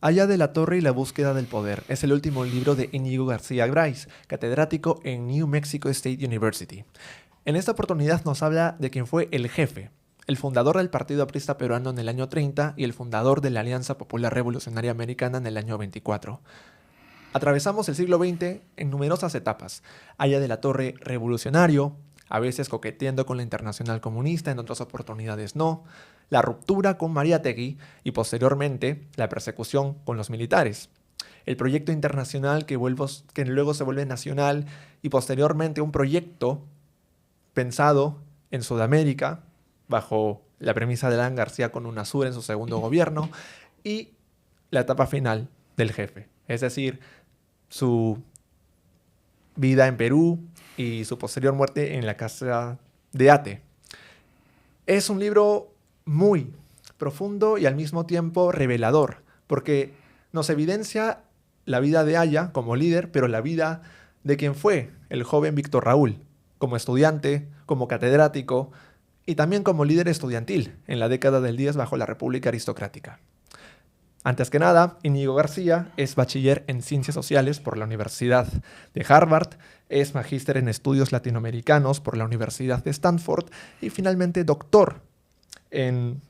Aya de la Torre y la búsqueda del poder es el último libro de Íñigo García Bryce, catedrático en New Mexico State University. En esta oportunidad nos habla de quien fue el jefe, el fundador del Partido Aprista Peruano en el año 30 y el fundador de la Alianza Popular Revolucionaria Americana en el año 24. Atravesamos el siglo XX en numerosas etapas. Aya de la Torre revolucionario, a veces coqueteando con la Internacional Comunista, en otras oportunidades no, la ruptura con Mariátegui y posteriormente la persecución con los militares, el proyecto internacional que luego se vuelve nacional y posteriormente un proyecto pensado en Sudamérica bajo la premisa de Alan García con UNASUR en su segundo gobierno y la etapa final del jefe, es decir, su vida en Perú y su posterior muerte en la casa de Ate. Es un libro muy profundo y al mismo tiempo revelador, porque nos evidencia la vida de Aya como líder, pero la vida de quien fue el joven Víctor Raúl, como estudiante, como catedrático y también como líder estudiantil en la década del 10 bajo la República Aristocrática. Antes que nada, Íñigo García es bachiller en Ciencias Sociales por la Universidad de Harvard, es magíster en Estudios Latinoamericanos por la Universidad de Stanford y finalmente doctor en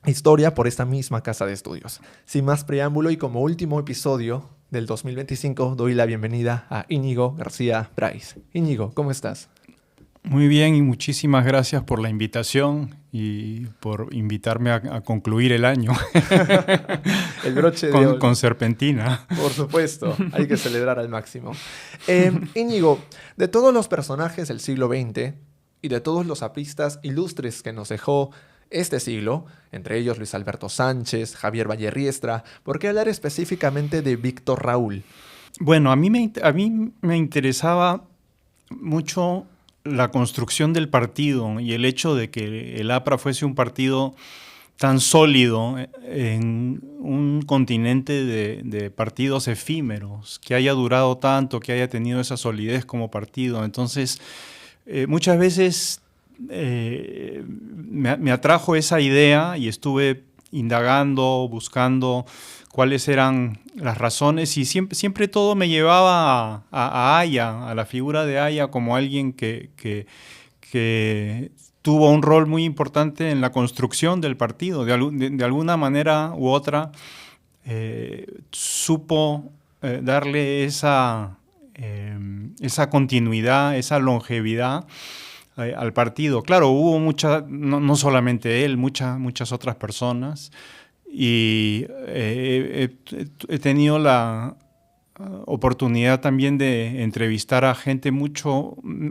Historia por esta misma casa de estudios. Sin más preámbulo y como último episodio del 2025, doy la bienvenida a Íñigo García Bryce. Íñigo, ¿cómo estás? Muy bien y muchísimas gracias por la invitación y por invitarme a concluir el año. El broche de oro. Con serpentina. Por supuesto, hay que celebrar al máximo. Íñigo, de todos los personajes del siglo XX y de todos los apristas ilustres que nos dejó este siglo, entre ellos Luis Alberto Sánchez, Javier Vallerriestra, ¿por qué hablar específicamente de Víctor Raúl? Bueno, a mí me interesaba mucho la construcción del partido y el hecho de que el APRA fuese un partido tan sólido en un continente de partidos efímeros, que haya durado tanto, que haya tenido esa solidez como partido. Entonces, muchas veces me atrajo esa idea y estuve indagando, buscando cuáles eran las razones y siempre todo me llevaba a Aya, a la figura de Aya como alguien que tuvo un rol muy importante en la construcción del partido. De alguna manera u otra supo darle esa continuidad, esa longevidad al partido. Claro, hubo no solamente él, muchas otras personas. Y he tenido la oportunidad también de entrevistar a gente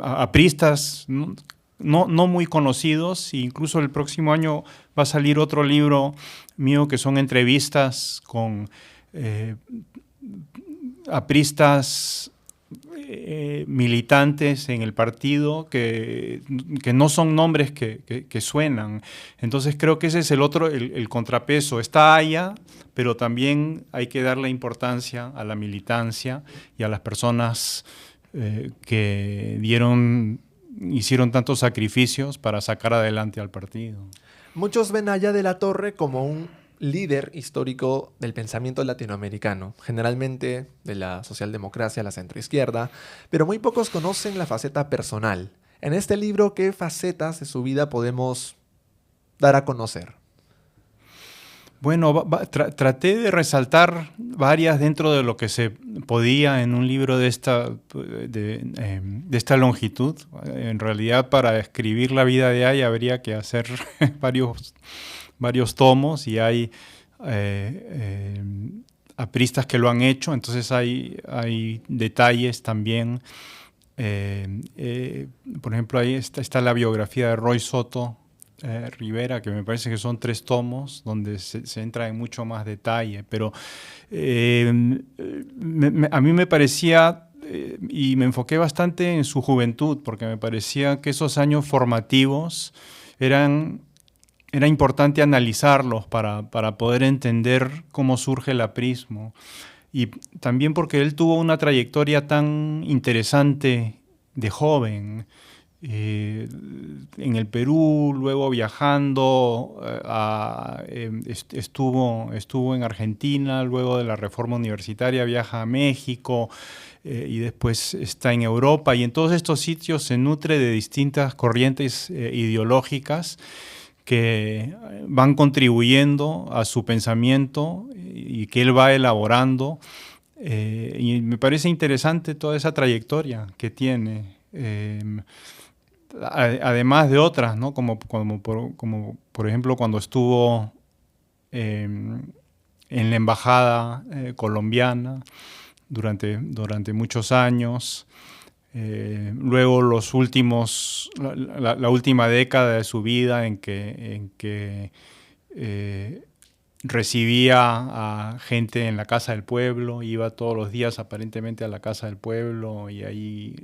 apristas no muy conocidos. E incluso el próximo año va a salir otro libro mío que son entrevistas con apristas militantes en el partido que no son nombres que suenan. Entonces creo que ese es el contrapeso. Está Aya, pero también hay que darle importancia a la militancia y a las personas que hicieron tantos sacrificios para sacar adelante al partido. Muchos ven a Aya de la Torre como un líder histórico del pensamiento latinoamericano, generalmente de la socialdemocracia, la centroizquierda, pero muy pocos conocen la faceta personal. En este libro, ¿qué facetas de su vida podemos dar a conocer? Bueno, traté de resaltar varias dentro de lo que se podía en un libro de esta longitud. En realidad, para escribir la vida de Aya habría que hacer varios tomos y hay apristas que lo han hecho, entonces hay detalles también. Por ejemplo, ahí está la biografía de Roy Soto Rivera, que me parece que son 3 tomos, donde se entra en mucho más detalle, pero a mí me parecía, y me enfoqué bastante en su juventud, porque me parecía que esos años formativos era importante analizarlos para poder entender cómo surge el aprismo. Y también porque él tuvo una trayectoria tan interesante de joven. en el Perú, luego viajando, estuvo en Argentina, luego de la reforma universitaria viaja a México y después está en Europa, y en todos estos sitios se nutre de distintas corrientes ideológicas que van contribuyendo a su pensamiento y que él va elaborando. Y me parece interesante toda esa trayectoria que tiene. Además de otras, ¿no? Como por ejemplo cuando estuvo en la embajada colombiana durante muchos años. Luego la última década de su vida en que recibía a gente en la Casa del Pueblo, iba todos los días aparentemente a la Casa del Pueblo y ahí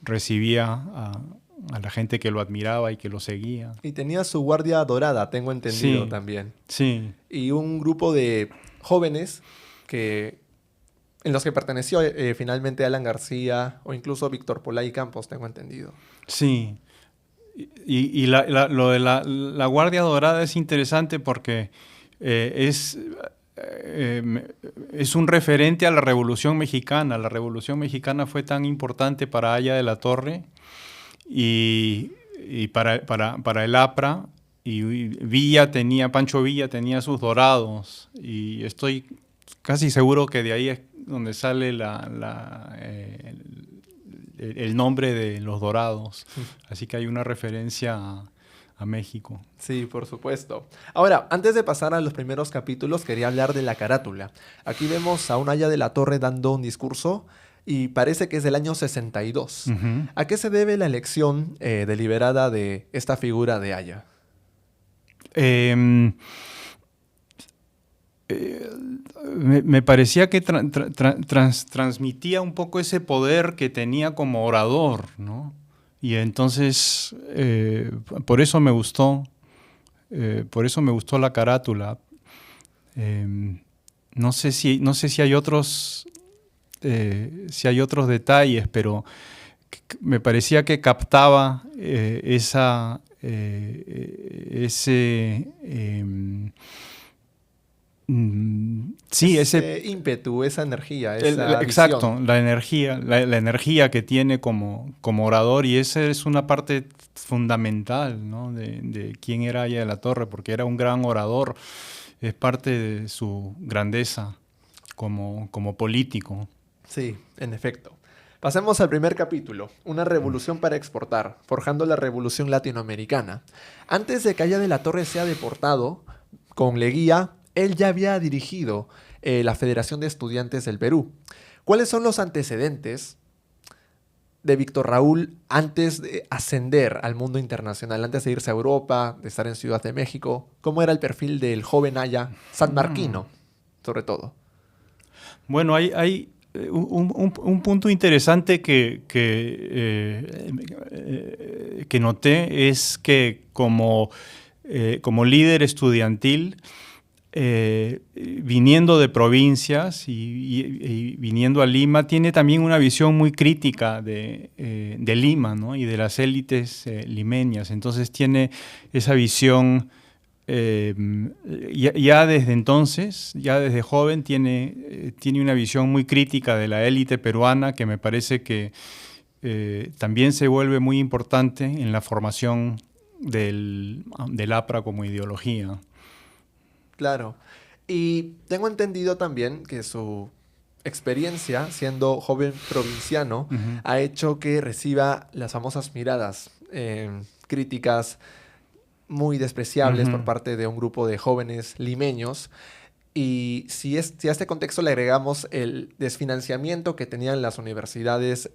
recibía a la gente que lo admiraba y que lo seguía. Y tenía su guardia dorada, tengo entendido, Sí, también. sí. Y un grupo de jóvenes en los que perteneció finalmente Alan García o incluso Víctor Polay Campos, tengo entendido. Sí. Lo de la Guardia Dorada es interesante porque es un referente a la Revolución Mexicana. La Revolución Mexicana fue tan importante para Haya de la Torre y para el APRA. Y Pancho Villa tenía sus dorados. Y estoy casi seguro que de ahí es donde sale el nombre de los dorados. Así que hay una referencia a México. Sí, por supuesto. Ahora, antes de pasar a los primeros capítulos, quería hablar de la carátula. Aquí vemos a un Haya de la Torre dando un discurso y parece que es del año 62. Uh-huh. ¿A qué se debe la elección deliberada de esta figura de Haya? Me parecía que transmitía un poco ese poder que tenía como orador, ¿no? Y entonces, por eso me gustó la carátula. No sé si hay otros detalles, pero me parecía que captaba ese ímpetu, esa energía, esa exacto, visión. la energía que tiene como orador, y esa es una parte fundamental, ¿no? de quién era Haya de la Torre, porque era un gran orador, es parte de su grandeza como político. Sí, en efecto. Pasemos al primer capítulo, una revolución para exportar, forjando la revolución latinoamericana. Antes de que Haya de la Torre sea deportado, con Leguía, él ya había dirigido la Federación de Estudiantes del Perú. ¿Cuáles son los antecedentes de Víctor Raúl antes de ascender al mundo internacional, antes de irse a Europa, de estar en Ciudad de México? ¿Cómo era el perfil del joven Haya sanmarquino, sobre todo? Bueno, hay un punto interesante que noté es que como líder estudiantil, viniendo de provincias y viniendo a Lima, tiene también una visión muy crítica de Lima, ¿no? Y de las élites limeñas. Entonces tiene esa visión, ya desde entonces, ya desde joven, tiene una visión muy crítica de la élite peruana, que me parece que también se vuelve muy importante en la formación del APRA como ideología. Claro. Y tengo entendido también que su experiencia siendo joven provinciano Uh-huh. ha hecho que reciba las famosas miradas críticas muy despreciables Uh-huh. por parte de un grupo de jóvenes limeños. Y si a este contexto le agregamos el desfinanciamiento que tenían las universidades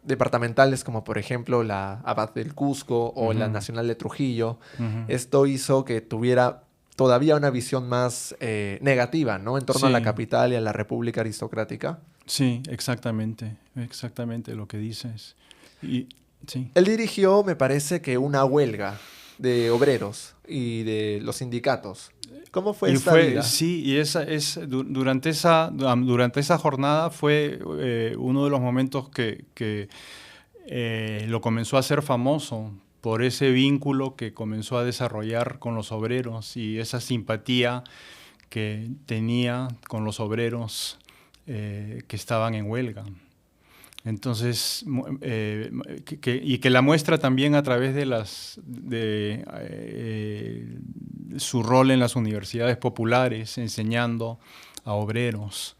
departamentales, como por ejemplo la Abad del Cusco o la Uh-huh. Nacional de Trujillo, Uh-huh. esto hizo que tuviera todavía una visión más negativa, ¿no? En torno a la capital y a la república aristocrática. Sí, exactamente lo que dices. Y, sí. Él dirigió, me parece que una huelga de obreros y de los sindicatos. ¿Cómo fue esta vida? Sí, y durante esa jornada fue uno de los momentos lo comenzó a hacer famoso por ese vínculo que comenzó a desarrollar con los obreros y esa simpatía que tenía con los obreros que estaban en huelga. Entonces, que la muestra también a través de su rol en las universidades populares, enseñando a obreros.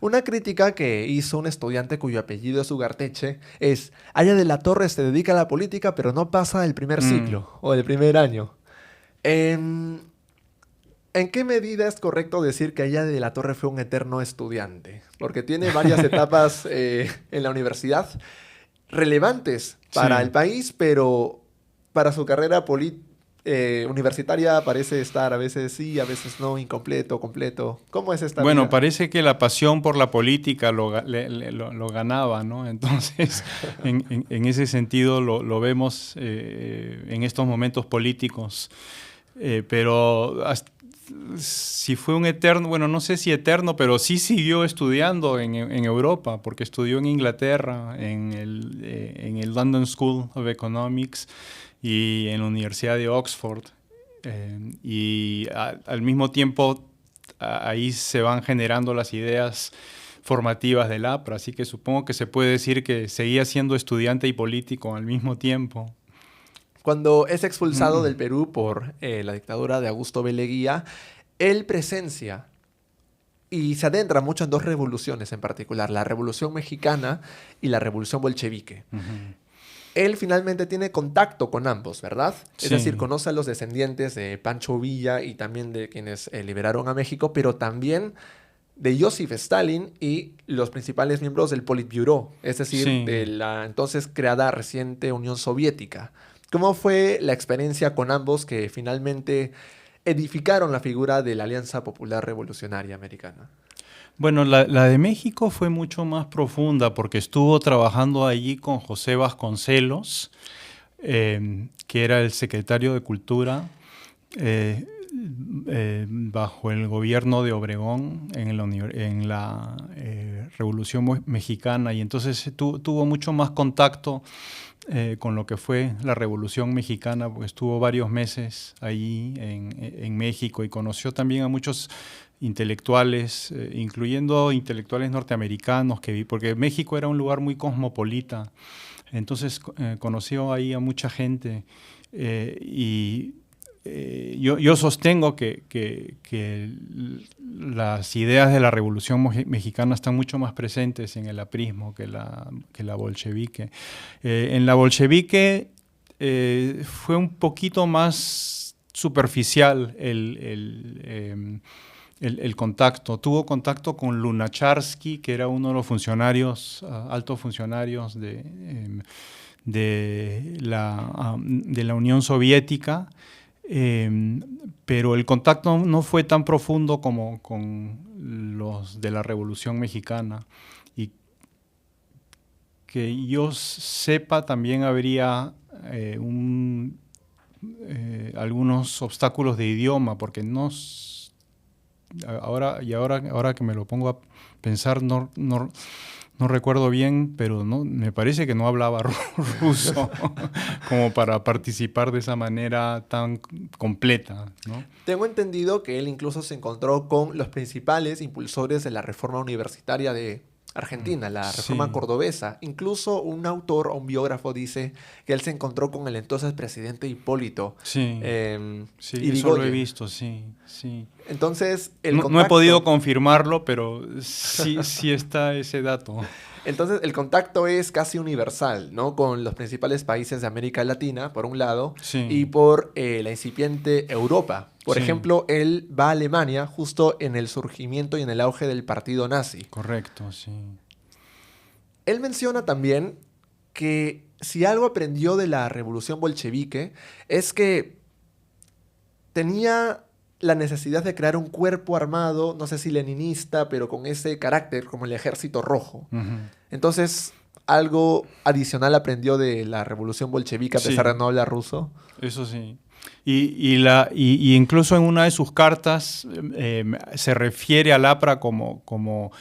Una crítica que hizo un estudiante cuyo apellido es Ugarteche es: Aya de la Torre se dedica a la política, pero no pasa el primer ciclo o el primer año. ¿En qué medida es correcto decir que Aya de la Torre fue un eterno estudiante? Porque tiene varias etapas en la universidad relevantes para el país, pero para su carrera universitaria parece estar a veces sí, a veces no, incompleto, completo. ¿Cómo es esta vida? Parece que la pasión por la política lo ganaba, ¿no? Entonces, en ese sentido lo vemos en estos momentos políticos. Pero si fue un eterno, bueno, no sé si eterno, pero sí siguió estudiando en Europa, porque estudió en Inglaterra, en el London School of Economics y en la Universidad de Oxford. Y al mismo tiempo ahí se van generando las ideas formativas del APRA, así que supongo que se puede decir que seguía siendo estudiante y político al mismo tiempo. Cuando es expulsado del Perú por la dictadura de Augusto B. Leguía, él presencia y se adentra mucho en dos revoluciones en particular, la Revolución Mexicana y la Revolución Bolchevique. Él finalmente tiene contacto con ambos, ¿verdad? Sí. Es decir, conoce a los descendientes de Pancho Villa y también de quienes liberaron a México, pero también de Joseph Stalin y los principales miembros del Politburo, es decir, de la entonces creada reciente Unión Soviética. ¿Cómo fue la experiencia con ambos que finalmente edificaron la figura de la Alianza Popular Revolucionaria Americana? Bueno, la de México fue mucho más profunda porque estuvo trabajando allí con José Vasconcelos, que era el secretario de Cultura bajo el gobierno de Obregón en la Revolución Mexicana, y entonces tuvo mucho más contacto con lo que fue la Revolución Mexicana, porque estuvo varios meses allí en México y conoció también a muchos intelectuales, incluyendo intelectuales norteamericanos, porque México era un lugar muy cosmopolita, entonces conoció ahí a mucha gente yo sostengo que las ideas de la Revolución Mexicana están mucho más presentes en el aprismo que la bolchevique. En la bolchevique fue un poquito más superficial el contacto. Tuvo contacto con Lunacharsky, que era uno de los funcionarios, altos funcionarios de la Unión Soviética, pero el contacto no fue tan profundo como con los de la Revolución Mexicana. Y que yo sepa, también habría algunos obstáculos de idioma, porque ahora que me lo pongo a pensar, no recuerdo bien, pero me parece que no hablaba ruso como para participar de esa manera tan completa, ¿no? Tengo entendido que él incluso se encontró con los principales impulsores de la reforma universitaria de Argentina, la reforma cordobesa. Incluso un autor o un biógrafo dice que él se encontró con el entonces presidente Hipólito. Sí, eso lo he visto, sí. Entonces, no he podido confirmarlo, pero sí está ese dato. Entonces, el contacto es casi universal, ¿no? Con los principales países de América Latina, por un lado, y por la incipiente Europa. Por ejemplo, él va a Alemania justo en el surgimiento y en el auge del partido nazi. Correcto, sí. Él menciona también que si algo aprendió de la revolución bolchevique es que tenía la necesidad de crear un cuerpo armado, no sé si leninista, pero con ese carácter como el Ejército Rojo. Entonces, algo adicional aprendió de la revolución bolchevique a pesar de no hablar ruso. Eso sí. Y incluso en una de sus cartas se refiere al APRA como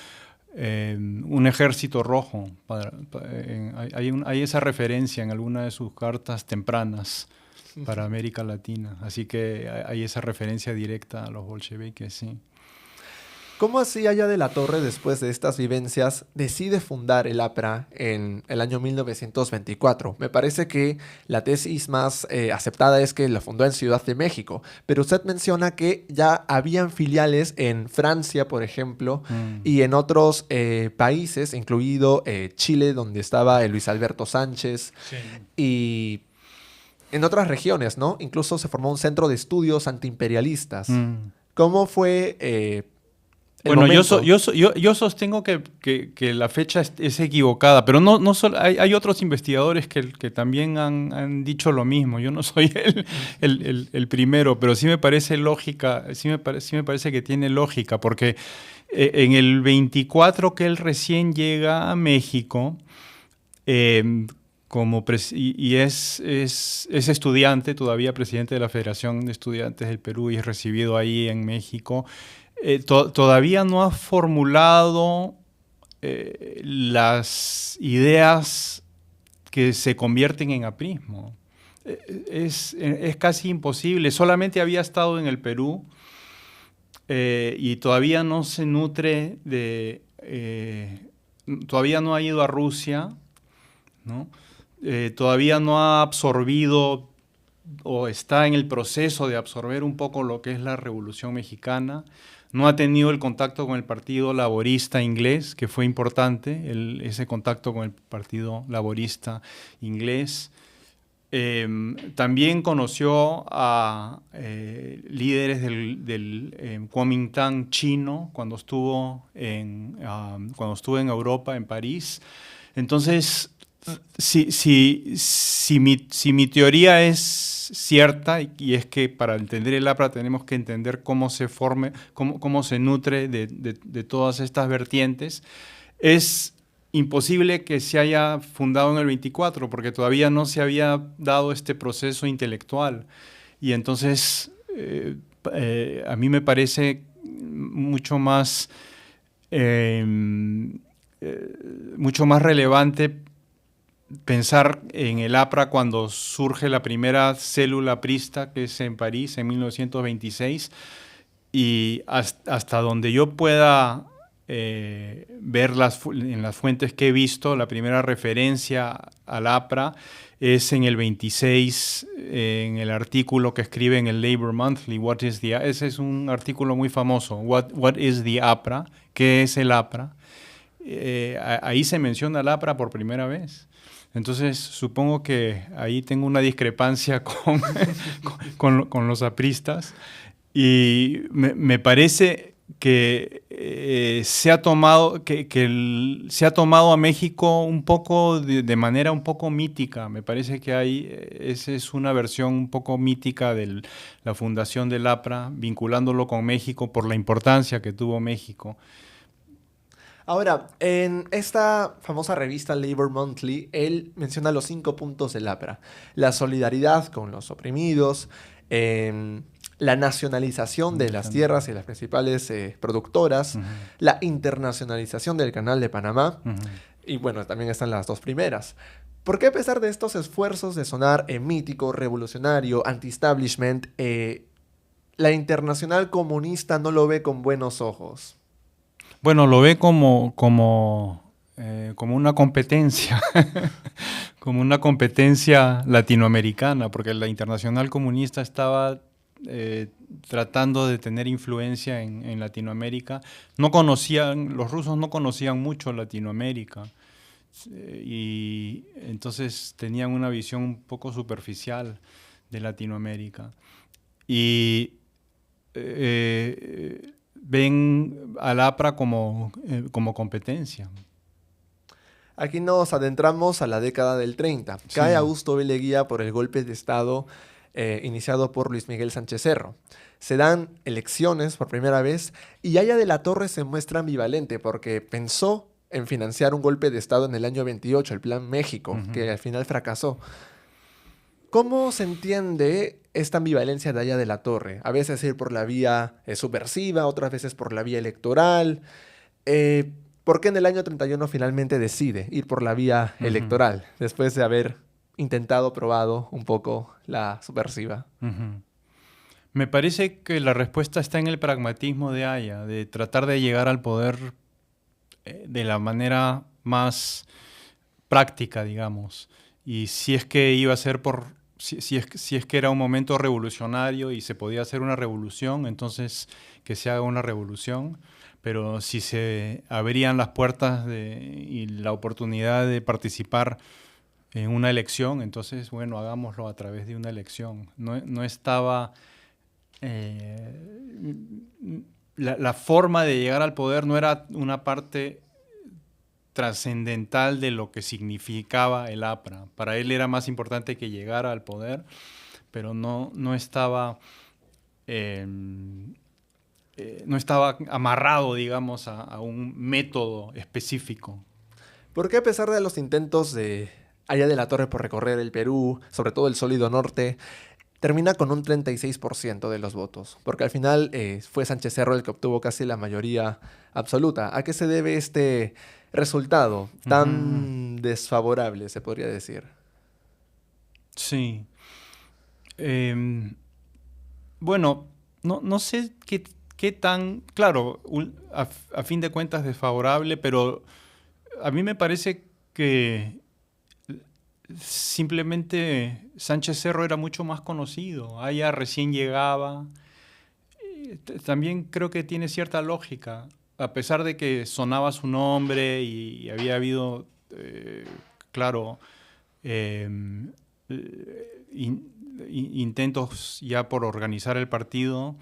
un ejército rojo. Hay esa referencia en alguna de sus cartas tempranas para América Latina. Así que hay esa referencia directa a los bolcheviques, sí. ¿Cómo así Haya de la Torre, después de estas vivencias, decide fundar el APRA en el año 1924? Me parece que la tesis más aceptada es que la fundó en Ciudad de México, pero usted menciona que ya habían filiales en Francia, por ejemplo, y en otros países, incluido Chile, donde estaba Luis Alberto Sánchez, Sí. y en otras regiones, ¿no? Incluso se formó un centro de estudios antiimperialistas. ¿Cómo fue el Bueno, momento? yo sostengo que la fecha es equivocada, pero no solo, hay otros investigadores que también han dicho lo mismo. Yo no soy el primero, pero sí me parece lógica, sí me parece que tiene lógica, porque en el 24 que él recién llega a México, y es estudiante, todavía presidente de la Federación de Estudiantes del Perú, y es recibido ahí en México. Todavía no ha formulado las ideas que se convierten en aprismo. Es casi imposible. Solamente había estado en el Perú y todavía no se nutre de... todavía no ha ido a Rusia, ¿no? Todavía no ha absorbido o está en el proceso de absorber un poco lo que es la Revolución Mexicana. No ha tenido el contacto con el Partido Laborista inglés, que fue importante, ese contacto con el Partido Laborista inglés. También conoció a líderes del Kuomintang chino cuando estuvo en Europa, en París. Entonces, si mi teoría es cierta, y es que para entender el APRA tenemos que entender cómo se forme, cómo se nutre de todas estas vertientes, es imposible que se haya fundado en el 24, porque todavía no se había dado este proceso intelectual. Y entonces a mí me parece mucho más relevante pensar en el APRA cuando surge la primera célula aprista, que es en París en 1926, y hasta donde yo pueda ver en las fuentes que he visto, la primera referencia al APRA es en el 26, en el artículo que escribe en el Labor Monthly, ese es un artículo muy famoso, What is the APRA? ¿Qué es el APRA? Ahí se menciona el APRA por primera vez. Entonces, supongo que ahí tengo una discrepancia con los apristas, y me parece que se ha tomado a México un poco de manera un poco mítica. Me parece que esa es una versión un poco mítica de la fundación del APRA, vinculándolo con México por la importancia que tuvo México. Ahora, en esta famosa revista Labor Monthly, él menciona los 5 puntos del APRA. La solidaridad con los oprimidos, la nacionalización de las tierras y las principales productoras, la internacionalización del Canal de Panamá, y bueno, también están las 2 primeras. ¿Por qué, a pesar de estos esfuerzos de sonar mítico, revolucionario, anti-establishment, la Internacional Comunista no lo ve con buenos ojos? Bueno, lo ve como una competencia, como una competencia latinoamericana, porque la Internacional Comunista estaba tratando de tener influencia en Latinoamérica. Los rusos no conocían mucho Latinoamérica, y entonces tenían una visión un poco superficial de Latinoamérica. Y ven al APRA como competencia. Aquí nos adentramos a la década del 30. Sí. Cae Augusto B. Leguía por el golpe de Estado iniciado por Luis Miguel Sánchez Cerro. Se dan elecciones por primera vez y Haya de la Torre se muestra ambivalente porque pensó en financiar un golpe de Estado en el año 28, el Plan México, que al final fracasó. ¿Cómo se entiende esta ambivalencia de Haya de la Torre? A veces ir por la vía subversiva, otras veces por la vía electoral. ¿Por qué en el año 31 finalmente decide ir por la vía electoral, después de haber probado un poco la subversiva? Me parece que la respuesta está en el pragmatismo de Aya, de tratar de llegar al poder de la manera más práctica, digamos. Y si es que iba a ser si es que era un momento revolucionario y se podía hacer una revolución, entonces que se haga una revolución. Pero si se abrían las puertas y la oportunidad de participar en una elección, entonces, bueno, hagámoslo a través de una elección. No estaba... la forma de llegar al poder no era una parte trascendental de lo que significaba el APRA. Para él era más importante que llegara al poder, pero no estaba amarrado, digamos, a un método específico. ¿Por qué a pesar de los intentos de Aya de la Torre por recorrer el Perú, sobre todo el sólido norte, termina con un 36% de los votos? Porque al final fue Sánchez Cerro el que obtuvo casi la mayoría absoluta. ¿A qué se debe este resultado tan desfavorable, se podría decir? Sí. Bueno, no sé qué tan... Claro, a fin de cuentas desfavorable, pero a mí me parece que simplemente Sánchez Cerro era mucho más conocido. Allá recién llegaba. También creo que tiene cierta lógica. A pesar de que sonaba su nombre y había habido, claro, eh, intentos ya por organizar el partido,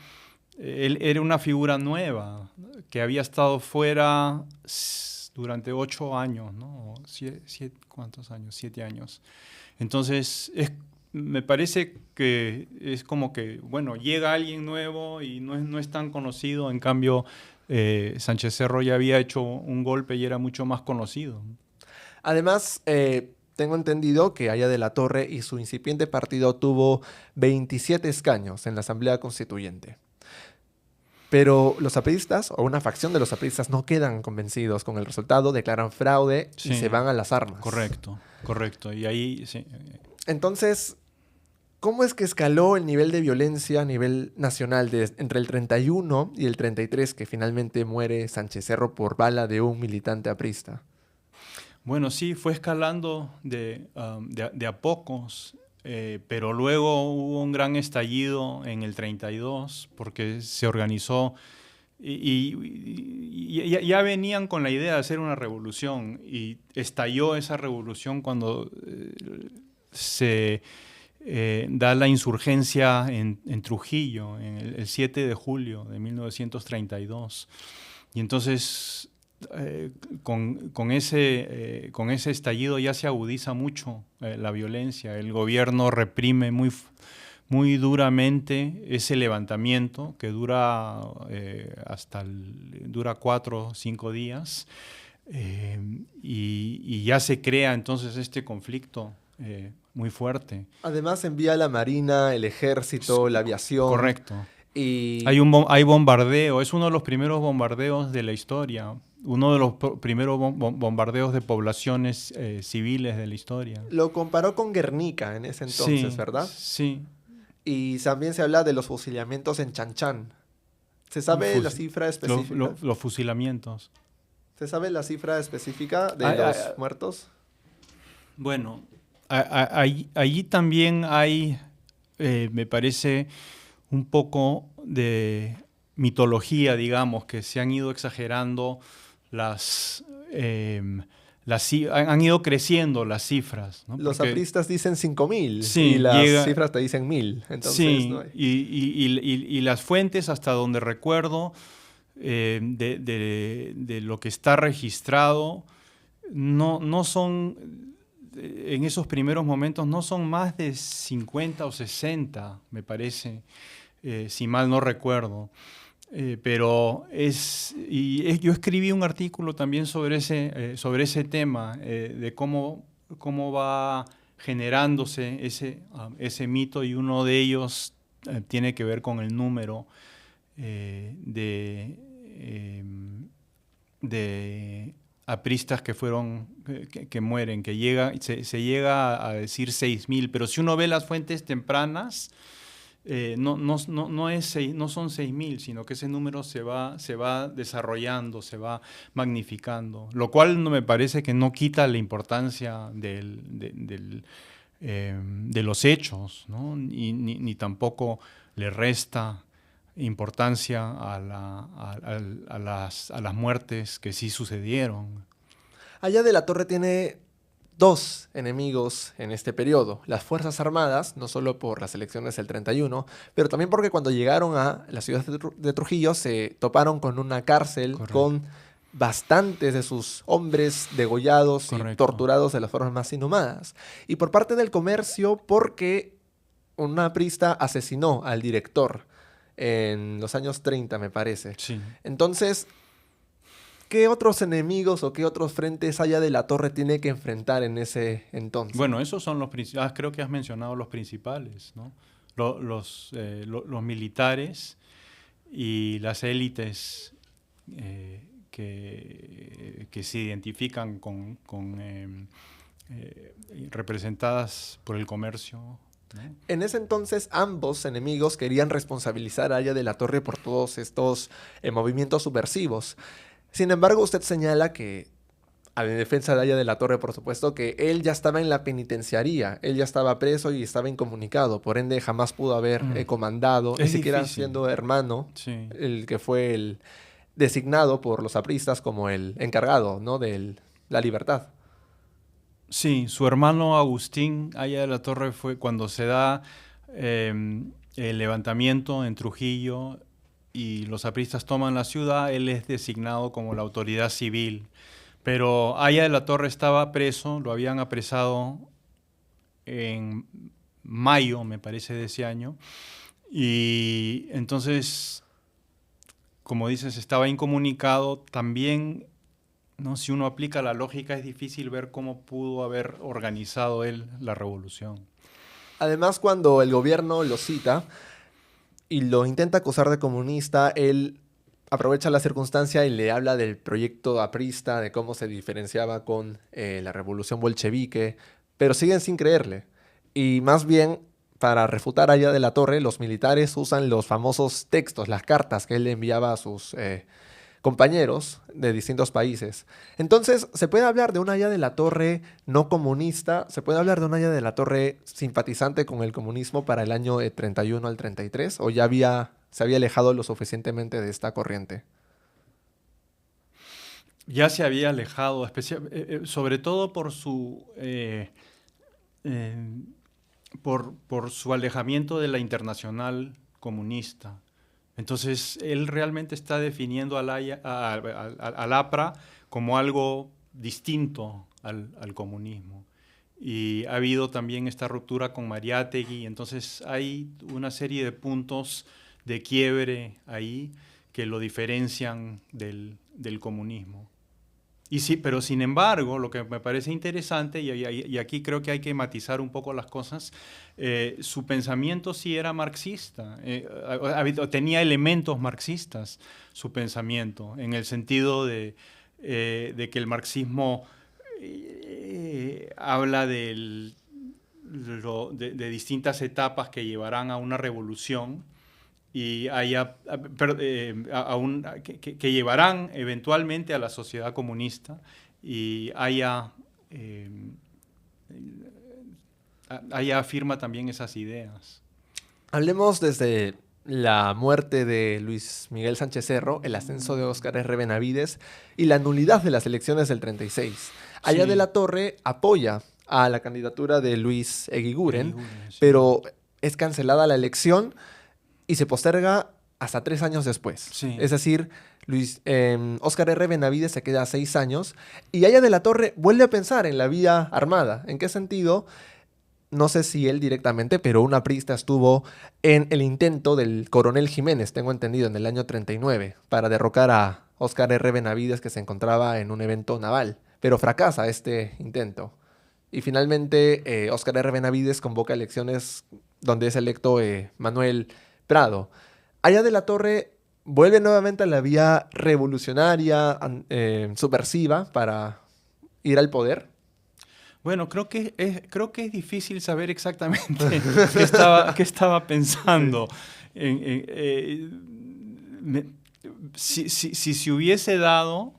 él era una figura nueva que había estado fuera durante 8 años, ¿no? ¿Cuántos años? 7 años. Entonces, me parece que es como que, bueno, llega alguien nuevo y no es tan conocido. En cambio, Sánchez Cerro ya había hecho un golpe y era mucho más conocido. Además, tengo entendido que Aya de la Torre y su incipiente partido tuvo 27 escaños en la Asamblea Constituyente. Pero los apristas, o una facción de los apristas, no quedan convencidos con el resultado, declaran fraude y se van a las armas. Correcto. Y ahí, sí. Entonces, ¿cómo es que escaló el nivel de violencia a nivel nacional entre el 31 y el 33, que finalmente muere Sánchez Cerro por bala de un militante aprista? Bueno, sí, fue escalando de a pocos. Pero luego hubo un gran estallido en el 32 porque se organizó y ya venían con la idea de hacer una revolución y estalló esa revolución cuando se da la insurgencia en Trujillo, en el 7 de julio de 1932. Y entonces con ese estallido ya se agudiza mucho la violencia. El gobierno reprime muy duramente ese levantamiento que dura dura 4 o 5 días y ya se crea entonces este conflicto muy fuerte. Además envía la Marina, el Ejército, la aviación. Correcto. Y Hay bombardeo, es uno de los primeros bombardeos de la historia. Uno de los primeros bombardeos de poblaciones civiles de la historia. lo comparó con Guernica en ese entonces, Sí, ¿verdad? sí. Y también se habla de los fusilamientos en Chanchán. ¿Se sabe la cifra específica? Los fusilamientos. ¿Se sabe la cifra específica de los muertos? Bueno, allí también hay, me parece, un poco de mitología, digamos, que se han ido exagerando han ido creciendo las cifras, ¿no? Los apristas dicen 5.000 sí, y las cifras te dicen 1.000. Entonces, sí, no hay. y las fuentes, hasta donde recuerdo, de lo que está registrado, no son, en esos primeros momentos, no son más de 50 o 60, me parece, si mal no recuerdo. Pero yo escribí un artículo también sobre ese tema, de cómo va generándose ese mito, y uno de ellos tiene que ver con el número de de apristas que fueron, que mueren, que llega, se llega a decir 6.000, pero si uno ve las fuentes tempranas, no son 6.000, sino que ese número se va desarrollando, se va magnificando, lo cual no me parece que no quita la importancia de los hechos, ¿no? Ni tampoco le resta importancia a las muertes que sí sucedieron. Aya de la Torre tiene dos enemigos en este periodo: las Fuerzas Armadas, no solo por las elecciones del 31, pero también porque cuando llegaron a la ciudad de Trujillo se toparon con una cárcel. Correcto. Con bastantes de sus hombres degollados. Correcto. Y torturados de las formas más inhumanas. Y por parte del comercio, porque una aprista asesinó al director en los años 30, me parece. Sí. Entonces, ¿qué otros enemigos o qué otros frentes Aya de la Torre tiene que enfrentar en ese entonces? Bueno, esos son los principales. Creo que has mencionado los principales, ¿no? Los militares y las élites que se identifican representadas por el comercio, ¿no? En ese entonces, ambos enemigos querían responsabilizar a Aya de la Torre por todos estos movimientos subversivos. Sin embargo, usted señala que, a la defensa de Aya de la Torre, por supuesto, que él ya estaba en la penitenciaría, él ya estaba preso y estaba incomunicado, por ende jamás pudo haber comandado, ni siquiera siendo hermano, sí. El que fue el designado por los apristas como el encargado, ¿no?, de la libertad. Sí, su hermano Agustín Aya de la Torre fue cuando se da el levantamiento en Trujillo y los apristas toman la ciudad. Él es designado como la autoridad civil, pero Aya de la Torre estaba preso, lo habían apresado en mayo, me parece, de ese año, y entonces, como dices, estaba incomunicado. También, ¿no? Si uno aplica la lógica, es difícil ver cómo pudo haber organizado él la revolución. Además, cuando el gobierno lo cita y lo intenta acusar de comunista, él aprovecha la circunstancia y le habla del proyecto aprista, de cómo se diferenciaba con la revolución bolchevique, pero siguen sin creerle. Y más bien, para refutar a Aya de la Torre, los militares usan los famosos textos, las cartas que él le enviaba a sus compañeros de distintos países. Entonces, ¿se puede hablar de una Aya de la Torre no comunista? ¿Se puede hablar de una Aya de la Torre simpatizante con el comunismo para el año 31 al 33? ¿O ya se había alejado lo suficientemente de esta corriente? Ya se había alejado, sobre todo por su alejamiento de la internacional comunista. Entonces, él realmente está definiendo al APRA como algo distinto al comunismo. Y ha habido también esta ruptura con Mariátegui. Entonces, hay una serie de puntos de quiebre ahí que lo diferencian del comunismo. Y sí, pero sin embargo, lo que me parece interesante, y aquí creo que hay que matizar un poco las cosas, su pensamiento sí era marxista, tenía elementos marxistas su pensamiento, en el sentido de que el marxismo habla de distintas etapas que llevarán a una revolución, y que llevarán eventualmente a la sociedad comunista, y Aya afirma también esas ideas. Hablemos desde la muerte de Luis Miguel Sánchez Cerro, el ascenso de Óscar R. Benavides y la nulidad de las elecciones del 36. Aya de la Torre apoya a la candidatura de Luis Eguiguren, sí, pero es cancelada la elección y se posterga hasta 3 años después. Sí. Es decir, Óscar R. Benavides se queda 6 años y Aya de la Torre vuelve a pensar en la vía armada. ¿En qué sentido? No sé si él directamente, pero un aprista estuvo en el intento del coronel Jiménez, tengo entendido, en el año 39, para derrocar a Óscar R. Benavides, que se encontraba en un evento naval. Pero fracasa este intento. Y finalmente Óscar R. Benavides convoca elecciones donde es electo Manuel Prado. Aya de la Torre vuelve nuevamente a la vía revolucionaria, subversiva, para ir al poder. Bueno, creo que es difícil saber exactamente qué estaba pensando. Me- si se hubiese dado,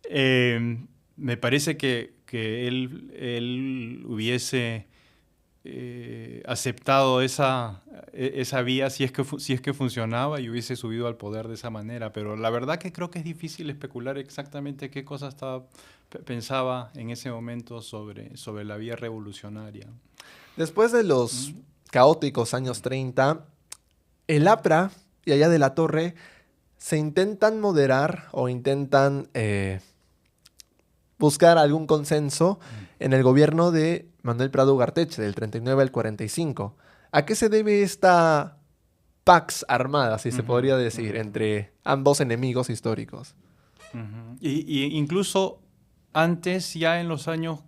me parece que él hubiese aceptado esa vía si es que funcionaba y hubiese subido al poder de esa manera. Pero la verdad que creo que es difícil especular exactamente qué cosa pensaba en ese momento sobre la vía revolucionaria. Después de los caóticos años 30, el APRA y Allá de la Torre se intentan moderar o intentan buscar algún consenso en el gobierno de Manuel Prado Ugarteche, del 39 al 45. ¿A qué se debe esta pax armada, si se podría decir, entre ambos enemigos históricos? Y incluso antes, ya en los años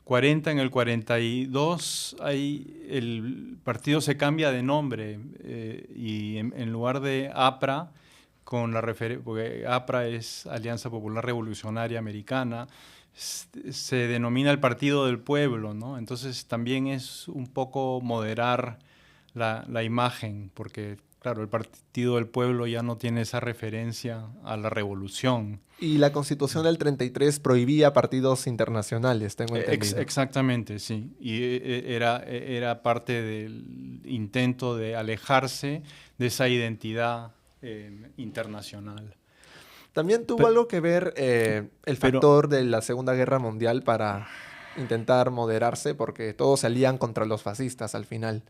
40, en el 42, el partido se cambia de nombre y en lugar de APRA, porque APRA es Alianza Popular Revolucionaria Americana, se denomina el Partido del Pueblo, ¿no? Entonces también es un poco moderar la imagen, porque claro, el Partido del Pueblo ya no tiene esa referencia a la revolución. Y la Constitución del 33 prohibía partidos internacionales, tengo entendido. Exactamente, sí. Y era parte del intento de alejarse de esa identidad internacional. También tuvo algo que ver el factor de la Segunda Guerra Mundial para intentar moderarse, porque todos se alían contra los fascistas al final.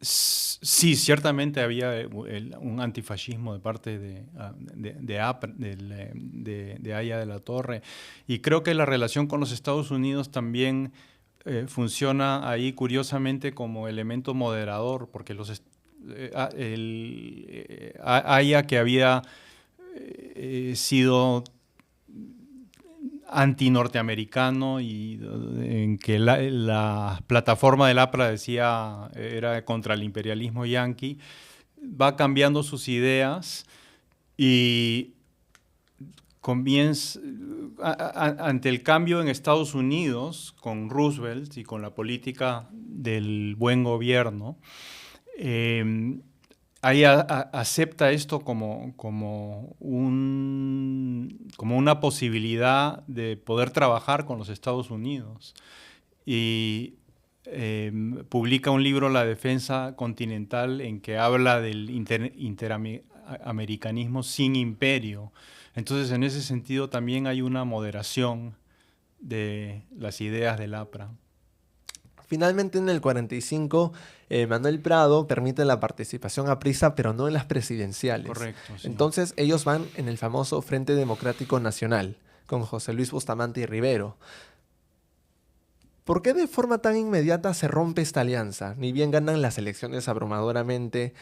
Sí, ciertamente había un antifascismo de parte de Allá de la Torre. Y creo que la relación con los Estados Unidos también funciona ahí curiosamente como elemento moderador, porque Allá, que había sido anti-norteamericano y en que la plataforma del APRA decía era contra el imperialismo yanqui, va cambiando sus ideas y comienza ante el cambio en Estados Unidos con Roosevelt y con la política del buen gobierno. Ahí acepta esto como una posibilidad de poder trabajar con los Estados Unidos. Y publica un libro, La Defensa Continental, en que habla del interamericanismo sin imperio. Entonces, en ese sentido, también hay una moderación de las ideas del APRA. Finalmente, en el 45, Manuel Prado permite la participación aprista, pero no en las presidenciales. Correcto, sí. Entonces, ellos van en el famoso Frente Democrático Nacional, con José Luis Bustamante y Rivero. ¿Por qué de forma tan inmediata se rompe esta alianza? Ni bien ganan las elecciones abrumadoramente,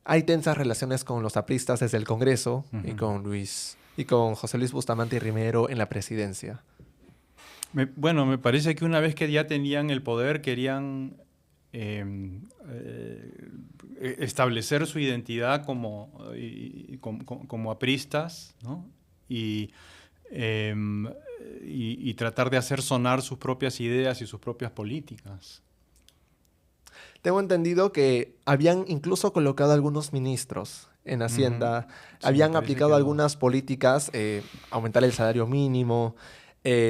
hay tensas relaciones con los apristas desde el Congreso y con José Luis Bustamante y Rivero en la presidencia. Me parece que una vez que ya tenían el poder, querían establecer su identidad como apristas, ¿no? Y tratar de hacer sonar sus propias ideas y sus propias políticas. Tengo entendido que habían incluso colocado algunos ministros en Hacienda, Sí, habían aplicado algunas políticas, aumentar el salario mínimo,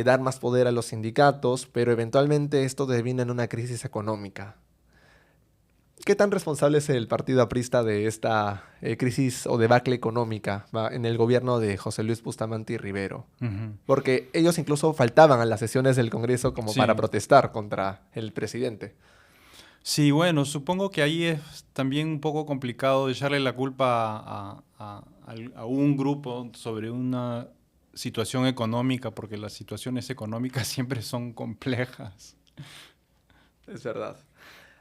dar más poder a los sindicatos, pero eventualmente esto devino en una crisis económica. ¿Qué tan responsable es el partido aprista de esta crisis o debacle económica en el gobierno de José Luis Bustamante y Rivero? Porque ellos incluso faltaban a las sesiones del Congreso como para protestar contra el presidente. Sí, bueno, supongo que ahí es también un poco complicado echarle la culpa a un grupo sobre una situación económica, porque las situaciones económicas siempre son complejas. Es verdad.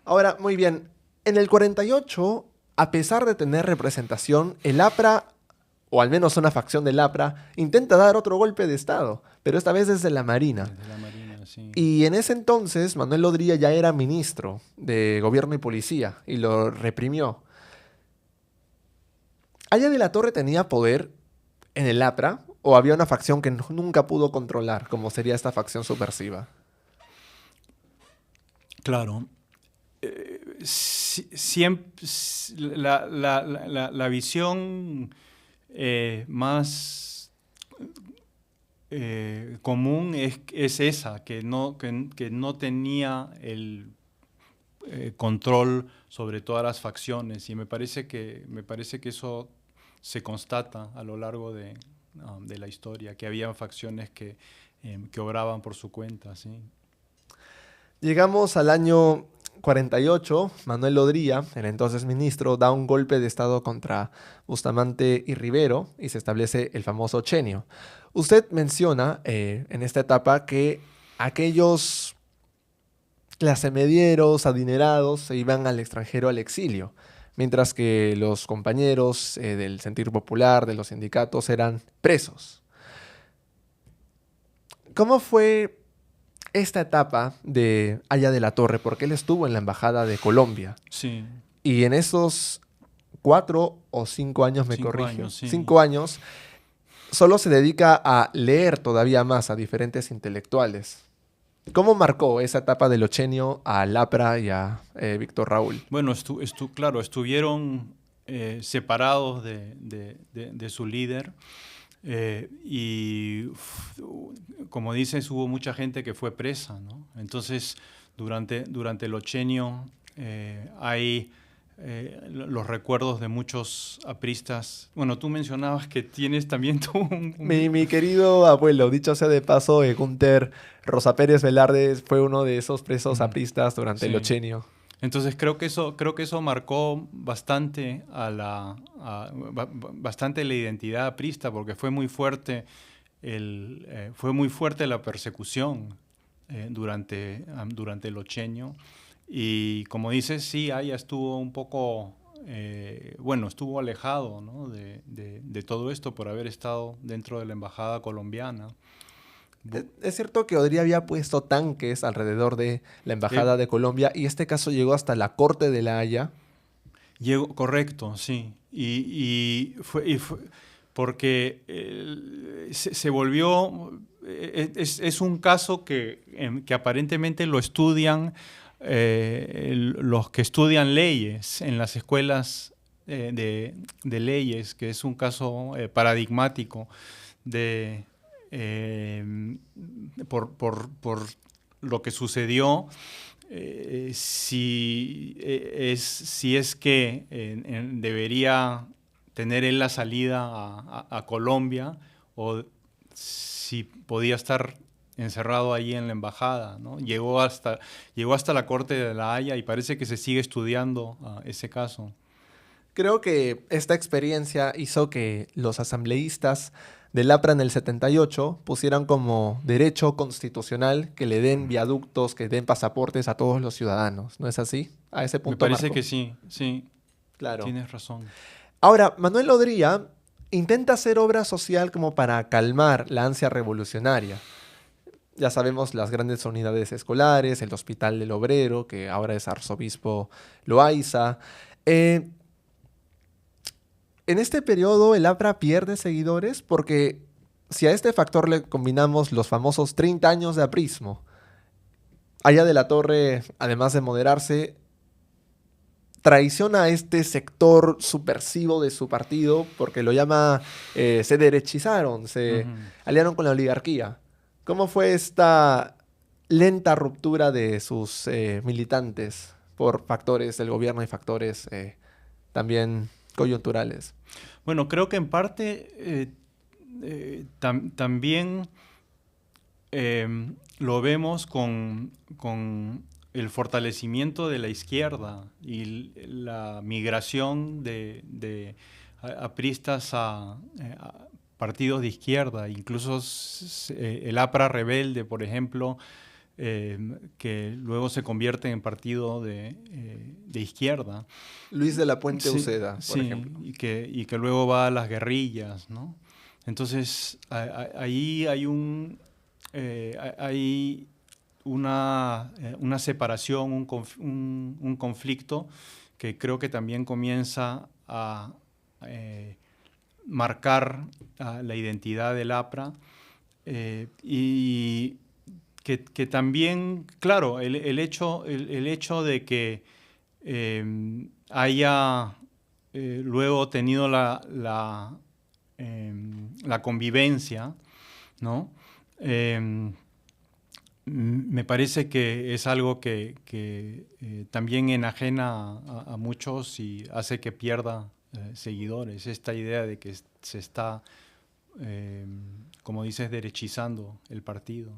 Ahora, muy bien, en el 48, a pesar de tener representación, el APRA, o al menos una facción del APRA, intenta dar otro golpe de Estado, pero esta vez desde la Marina. Desde la Marina, sí. Y en ese entonces, Manuel Odría ya era ministro de Gobierno y Policía, y lo reprimió. ¿Aya de la Torre tenía poder en el APRA o había una facción que nunca pudo controlar, como sería esta facción subversiva? Claro. Siempre, la visión más común es esa, que no tenía el control sobre todas las facciones, y me parece que eso se constata a lo largo de la historia, que había facciones que obraban por su cuenta, ¿sí? Llegamos al año 48. Manuel Odría, el entonces ministro, da un golpe de estado contra Bustamante y Rivero y se establece el famoso Ochenio. Usted menciona en esta etapa que aquellos clasemedieros, adinerados, se iban al extranjero al exilio, mientras que los compañeros del sentir popular, de los sindicatos, eran presos. ¿Cómo fue esta etapa de Aya de la Torre? Porque él estuvo en la Embajada de Colombia. Sí. Y en esos 4 o 5 años, me 5 corrige, años, sí. 5 años, solo se dedica a leer todavía más a diferentes intelectuales. ¿Cómo marcó esa etapa del Ochenio a Lapra y a Víctor Raúl? Bueno, claro, estuvieron separados de su líder, y como dices, hubo mucha gente que fue presa, ¿no? Entonces, durante el Ochenio hay los recuerdos de muchos apristas. Bueno, tú mencionabas que tienes también tú Mi querido abuelo, dicho sea de paso, Gunther Rosa Pérez Velarde fue uno de esos presos apristas durante el Sí. Ochenio. Entonces creo que eso marcó bastante bastante la identidad aprista, porque fue muy fuerte la persecución durante el Ochenio. Y como dices, sí, Aya estuvo un poco, estuvo alejado, ¿no?, de todo esto por haber estado dentro de la embajada colombiana. Es cierto que Odría había puesto tanques alrededor de la Embajada de Colombia y este caso llegó hasta la Corte de la Haya. Correcto, sí. Fue porque se volvió, es un caso que aparentemente lo estudian los que estudian leyes en las escuelas de leyes, que es un caso paradigmático de por lo que sucedió. Si es que debería tener él la salida a Colombia, o si podía estar encerrado ahí en la embajada, ¿no? Llegó hasta la Corte de la Haya y parece que se sigue estudiando ese caso. Creo que esta experiencia hizo que los asambleístas del APRA en el 78 pusieran como derecho constitucional que le den viaductos, que den pasaportes a todos los ciudadanos. ¿No es así? A ese Me punto parece marcó. que sí, Claro. tienes razón. Ahora, Manuel Odría intenta hacer obra social como para calmar la ansia revolucionaria. Ya sabemos las grandes unidades escolares, el Hospital del Obrero, que ahora es Arzobispo Loaiza. En este periodo el APRA pierde seguidores porque si a este factor le combinamos los famosos 30 años de aprismo, Aya de la Torre, además de moderarse, traiciona a este sector subversivo de su partido porque lo llama, se derechizaron, se aliaron con la oligarquía. ¿Cómo fue esta lenta ruptura de sus militantes por factores del gobierno y factores también coyunturales? Bueno, creo que en parte también lo vemos con el fortalecimiento de la izquierda y la migración de apristas a partidos de izquierda. Incluso el APRA rebelde, por ejemplo, que luego se convierte en partido de izquierda. Luis de la Puente Sí, Uceda, por sí, ejemplo. y que luego va a las guerrillas, ¿no? Entonces, ahí hay una separación, un conflicto que creo que también comienza a marcar la identidad del APRA, y que también, claro, el hecho de que haya luego tenido la convivencia, ¿no? Me parece que es algo que también enajena a muchos y hace que pierda seguidores. Esta idea de que se está, como dices, derechizando el partido.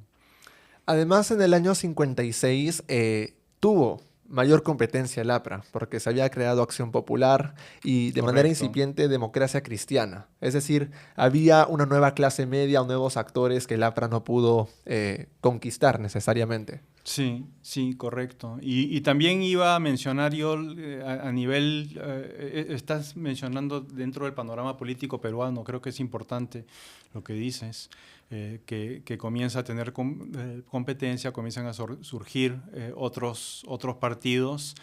Además, en el año 56 tuvo mayor competencia el APRA, porque se había creado Acción Popular y de manera Correcto. incipiente Democracia Cristiana. Es decir, había una nueva clase media o nuevos actores que el APRA no pudo conquistar necesariamente. Sí, sí, correcto. Y también iba a mencionar yo a nivel, estás mencionando dentro del panorama político peruano, creo que es importante lo que dices, que comienza a tener competencia, comienzan a surgir otros partidos.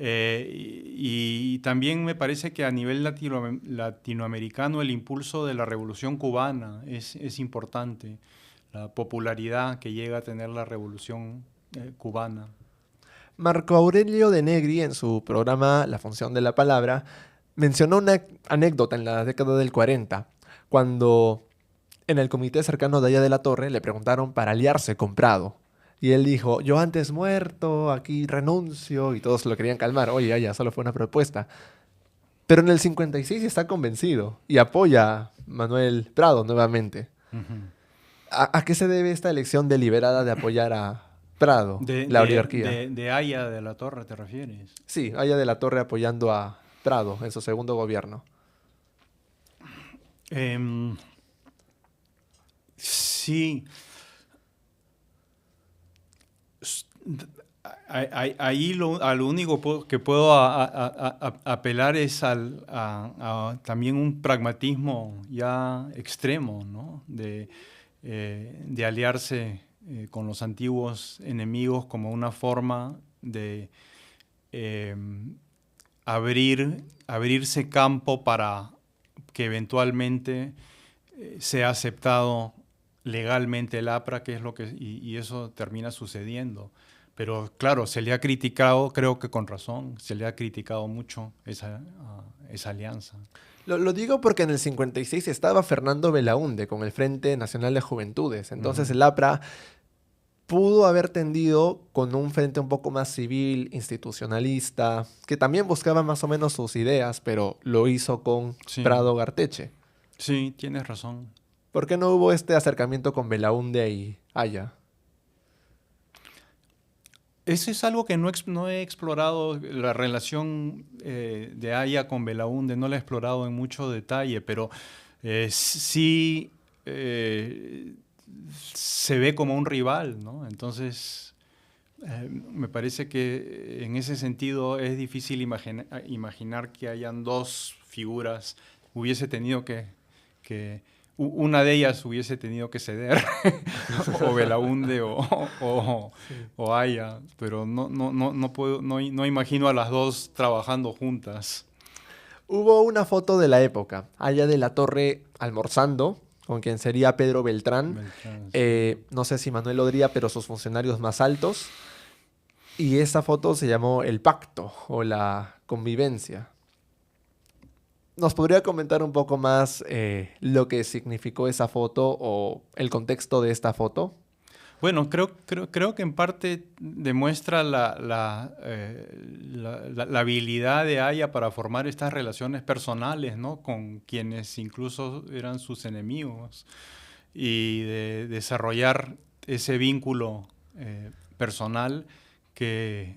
Y también me parece que a nivel latinoamericano el impulso de la Revolución Cubana es importante, la popularidad que llega a tener la Revolución cubana. Marco Aurelio de Negri, en su programa La función de la palabra, mencionó una anécdota en la década del 40, cuando en el comité cercano de Aya de la Torre le preguntaron para aliarse con Prado. Y él dijo, yo antes muerto, aquí renuncio, y todos lo querían calmar. Oye, Aya, solo fue una propuesta. Pero en el 56 está convencido y apoya a Manuel Prado nuevamente. Uh-huh. ¿A qué se debe esta elección deliberada de apoyar a Prado, la oligarquía? De Aya de la Torre, ¿te refieres? Sí, Aya de la Torre apoyando a Prado en su segundo gobierno. Sí. Ahí a lo único que puedo apelar es también un pragmatismo ya extremo, ¿no? De aliarse con los antiguos enemigos como una forma de abrirse campo para que eventualmente sea aceptado legalmente el APRA, que es lo que y eso termina sucediendo. Pero claro, se le ha criticado, creo que con razón, se le ha criticado mucho esa alianza. Lo digo porque en el 56 estaba Fernando Belaúnde con el Frente Nacional de Juventudes. Entonces el APRA pudo haber tendido con un frente un poco más civil, institucionalista, que también buscaba más o menos sus ideas, pero lo hizo con Prado Garteche. Sí, tienes razón. ¿Por qué no hubo este acercamiento con Belaúnde y Aya? Eso es algo que no he explorado, la relación de Aya con Belaúnde, no la he explorado en mucho detalle, pero sí se ve como un rival, ¿no? Entonces, me parece que en ese sentido es difícil imaginar que hayan dos figuras. Hubiese tenido una de ellas hubiese tenido que ceder, o Belaúnde o Aya, pero no imagino a las dos trabajando juntas. Hubo una foto de la época, Aya de la Torre almorzando, con quien sería Pedro Beltrán, sí. No sé si Manuel Odría, pero sus funcionarios más altos, y esa foto se llamó El Pacto o la Convivencia. ¿Nos podría comentar un poco más lo que significó esa foto o el contexto de esta foto? Bueno, creo que en parte demuestra la habilidad de Aya para formar estas relaciones personales, ¿no? Con quienes incluso eran sus enemigos y de desarrollar ese vínculo personal que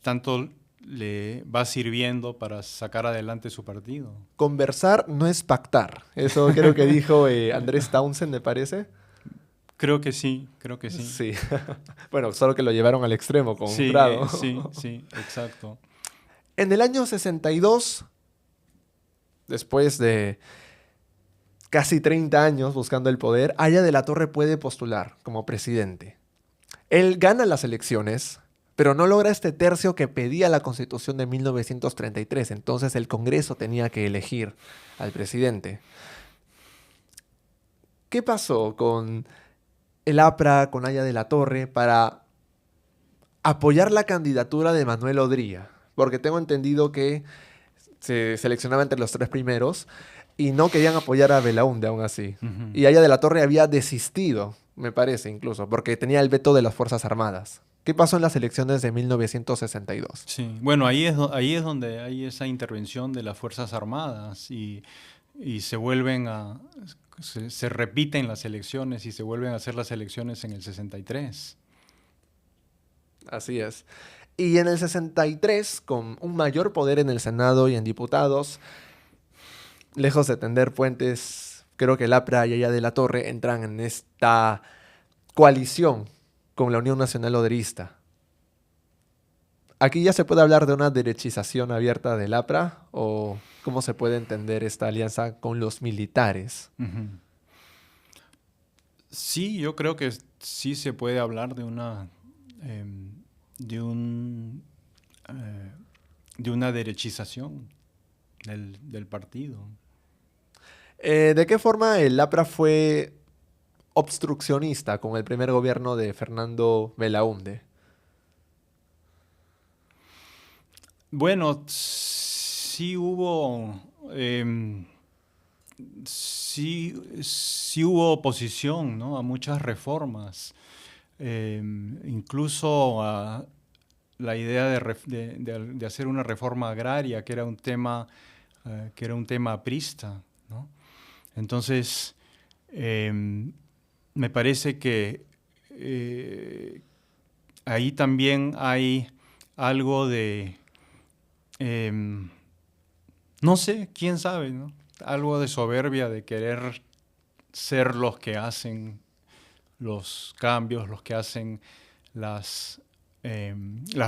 tanto le va sirviendo para sacar adelante su partido. Conversar no es pactar. Eso creo que dijo Andrés Townsend, me parece. Creo que sí, creo que sí. Sí. Bueno, solo que lo llevaron al extremo con Prado. Sí, exacto. En el año 62, después de casi 30 años buscando el poder, Aya de la Torre puede postular como presidente. Él gana las elecciones, pero no logra este tercio que pedía la Constitución de 1933. Entonces el Congreso tenía que elegir al presidente. ¿Qué pasó con el APRA, con Haya de la Torre, para apoyar la candidatura de Manuel Odría? Porque tengo entendido que se seleccionaba entre los tres primeros y no querían apoyar a Belaúnde aún así. Ujú. Y Haya de la Torre había desistido, me parece incluso, porque tenía el veto de las Fuerzas Armadas. ¿Qué pasó en las elecciones de 1962? Sí, bueno, ahí es donde hay esa intervención de las Fuerzas Armadas y se repiten las elecciones y se vuelven a hacer las elecciones en el 63. Así es. Y en el 63, con un mayor poder en el Senado y en diputados, lejos de tender puentes, creo que el APRA y Haya de la Torre entran en esta coalición con la Unión Nacional Oderista. ¿Aquí ya se puede hablar de una derechización abierta del APRA o cómo se puede entender esta alianza con los militares? Ujú. Sí, yo creo que sí se puede hablar em, de un, eh, de una derechización del partido. ¿De qué forma el APRA fue obstruccionista con el primer gobierno de Fernando Belaúnde? Bueno, sí hubo oposición, ¿no?, a muchas reformas, incluso a la idea de hacer una reforma agraria, que era un tema aprista, ¿no? Entonces, me parece que ahí también hay algo de, em, no sé, quién sabe, ¿no? Algo de soberbia, de querer ser los que hacen los cambios, los que hacen las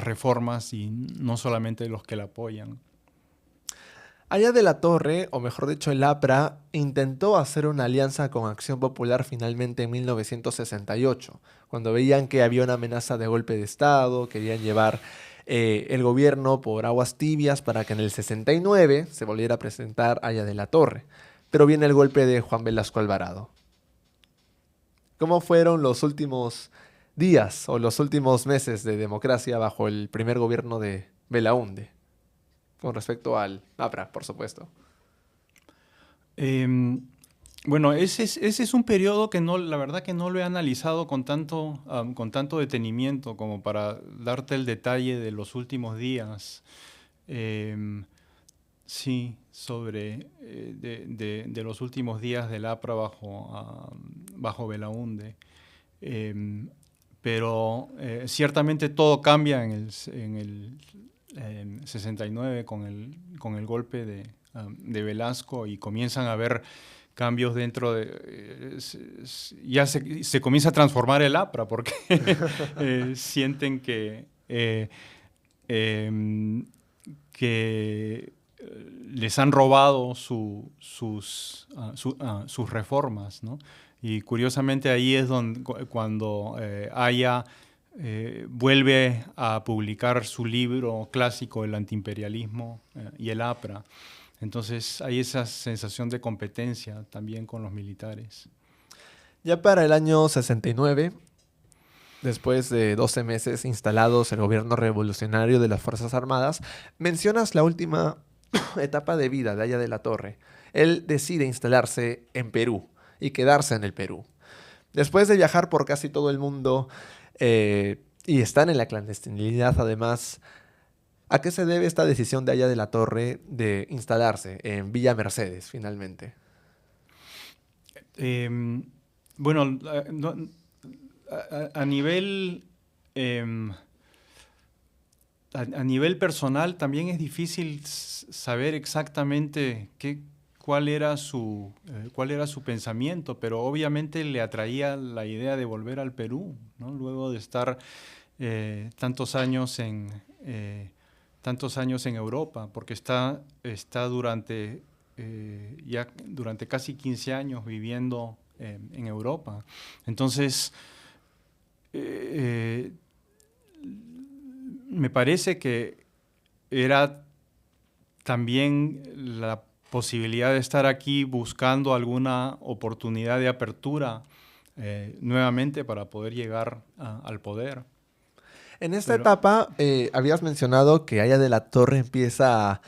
reformas y no solamente los que la apoyan. Haya de la Torre, o mejor dicho el APRA, intentó hacer una alianza con Acción Popular finalmente en 1968, cuando veían que había una amenaza de golpe de Estado, querían llevar el gobierno por aguas tibias para que en el 69 se volviera a presentar Haya de la Torre. Pero viene el golpe de Juan Velasco Alvarado. ¿Cómo fueron los últimos días o los últimos meses de democracia bajo el primer gobierno de Belaúnde? Con respecto al APRA, por supuesto. Em, bueno, ese es un periodo que no, la verdad que no lo he analizado con tanto detenimiento como para darte el detalle de los últimos días. Em, sí, de los últimos días del APRA bajo Belaúnde. Em, pero ciertamente todo cambia en el 69 con el golpe de Velasco y comienzan a haber cambios dentro de... ya se comienza a transformar el APRA porque sienten que les han robado sus reformas, ¿no? Y curiosamente ahí es cuando Haya vuelve a publicar su libro clásico, El antiimperialismo y el APRA. Entonces hay esa sensación de competencia también con los militares. Ya para el año 69, después de 12 meses instalados el gobierno revolucionario de las Fuerzas Armadas, mencionas la última etapa de vida de Haya de la Torre. Él decide instalarse en Perú y quedarse en el Perú. Después de viajar por casi todo el mundo y estar en la clandestinidad además, ¿a qué se debe esta decisión de Haya de la Torre de instalarse en Villa Mercedes finalmente? Eh, bueno, a nivel... em, a nivel personal también es difícil saber exactamente cuál era su pensamiento, pero obviamente le atraía la idea de volver al Perú, ¿no? Luego de estar tantos años en Europa, porque está durante casi 15 años viviendo en Europa. Entonces, me parece que era también la posibilidad de estar aquí buscando alguna oportunidad de apertura nuevamente para poder llegar al poder. En esta etapa habías mencionado que Haya de la Torre empieza a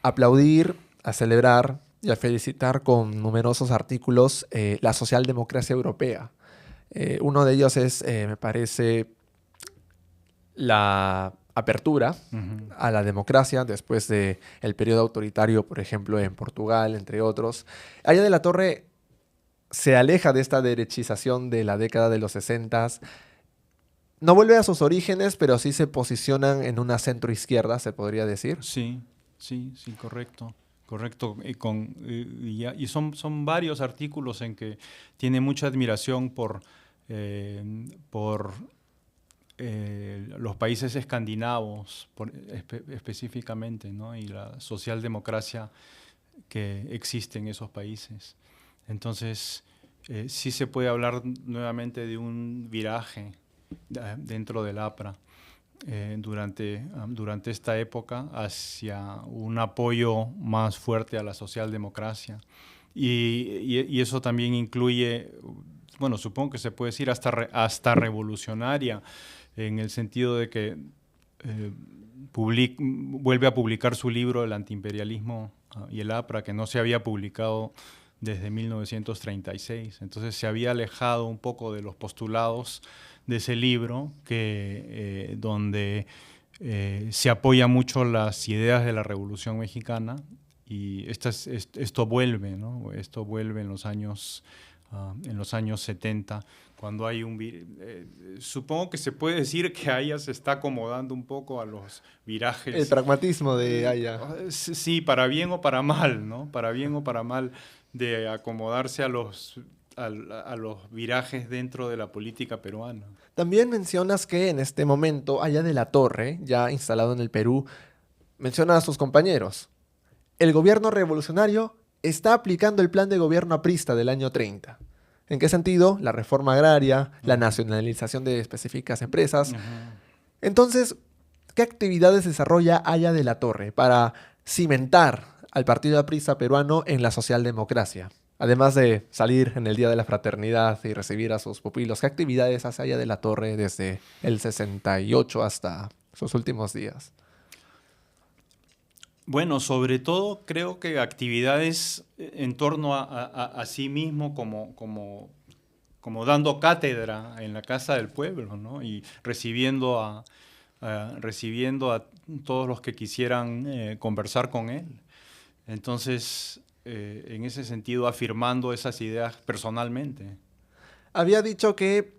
aplaudir, a celebrar y a felicitar con numerosos artículos la socialdemocracia europea. Uno de ellos es, me parece, la apertura a la democracia después del periodo autoritario, por ejemplo, en Portugal, entre otros. Haya de la Torre se aleja de esta derechización de la década de los 60. No vuelve a sus orígenes, pero sí se posicionan en una centroizquierda, se podría decir. Sí, correcto. Correcto, y son varios artículos en que tiene mucha admiración por los países escandinavos específicamente, ¿no? Y la socialdemocracia que existe en esos países. Entonces, sí se puede hablar nuevamente de un viraje dentro del APRA durante esta época hacia un apoyo más fuerte a la socialdemocracia. Y eso también incluye, bueno, supongo que se puede decir hasta revolucionaria, en el sentido de que vuelve a publicar su libro El antiimperialismo y el APRA, que no se había publicado desde 1936. Entonces se había alejado un poco de los postulados de ese libro, donde se apoya mucho las ideas de la Revolución Mexicana, y esto vuelve, ¿no? Esto vuelve en los años 70, cuando hay supongo que se puede decir que Haya se está acomodando un poco a los virajes. El pragmatismo de Haya. Sí, para bien o para mal, ¿no? Para bien o para mal, de acomodarse a los virajes dentro de la política peruana. También mencionas que en este momento Haya de la Torre, ya instalado en el Perú, menciona a sus compañeros. El gobierno revolucionario está aplicando el plan de gobierno aprista del año 30. ¿En qué sentido? La reforma agraria, la nacionalización de específicas empresas. Entonces, ¿qué actividades desarrolla Haya de la Torre para cimentar al partido aprista peruano en la socialdemocracia? Además de salir en el Día de la Fraternidad y recibir a sus pupilos, ¿qué actividades hace Haya de la Torre desde el 68 hasta sus últimos días? Bueno, sobre todo creo que actividades en torno a sí mismo, como dando cátedra en la Casa del Pueblo, ¿no? Y recibiendo a todos los que quisieran conversar con él. Entonces, en ese sentido, afirmando esas ideas personalmente. Había dicho que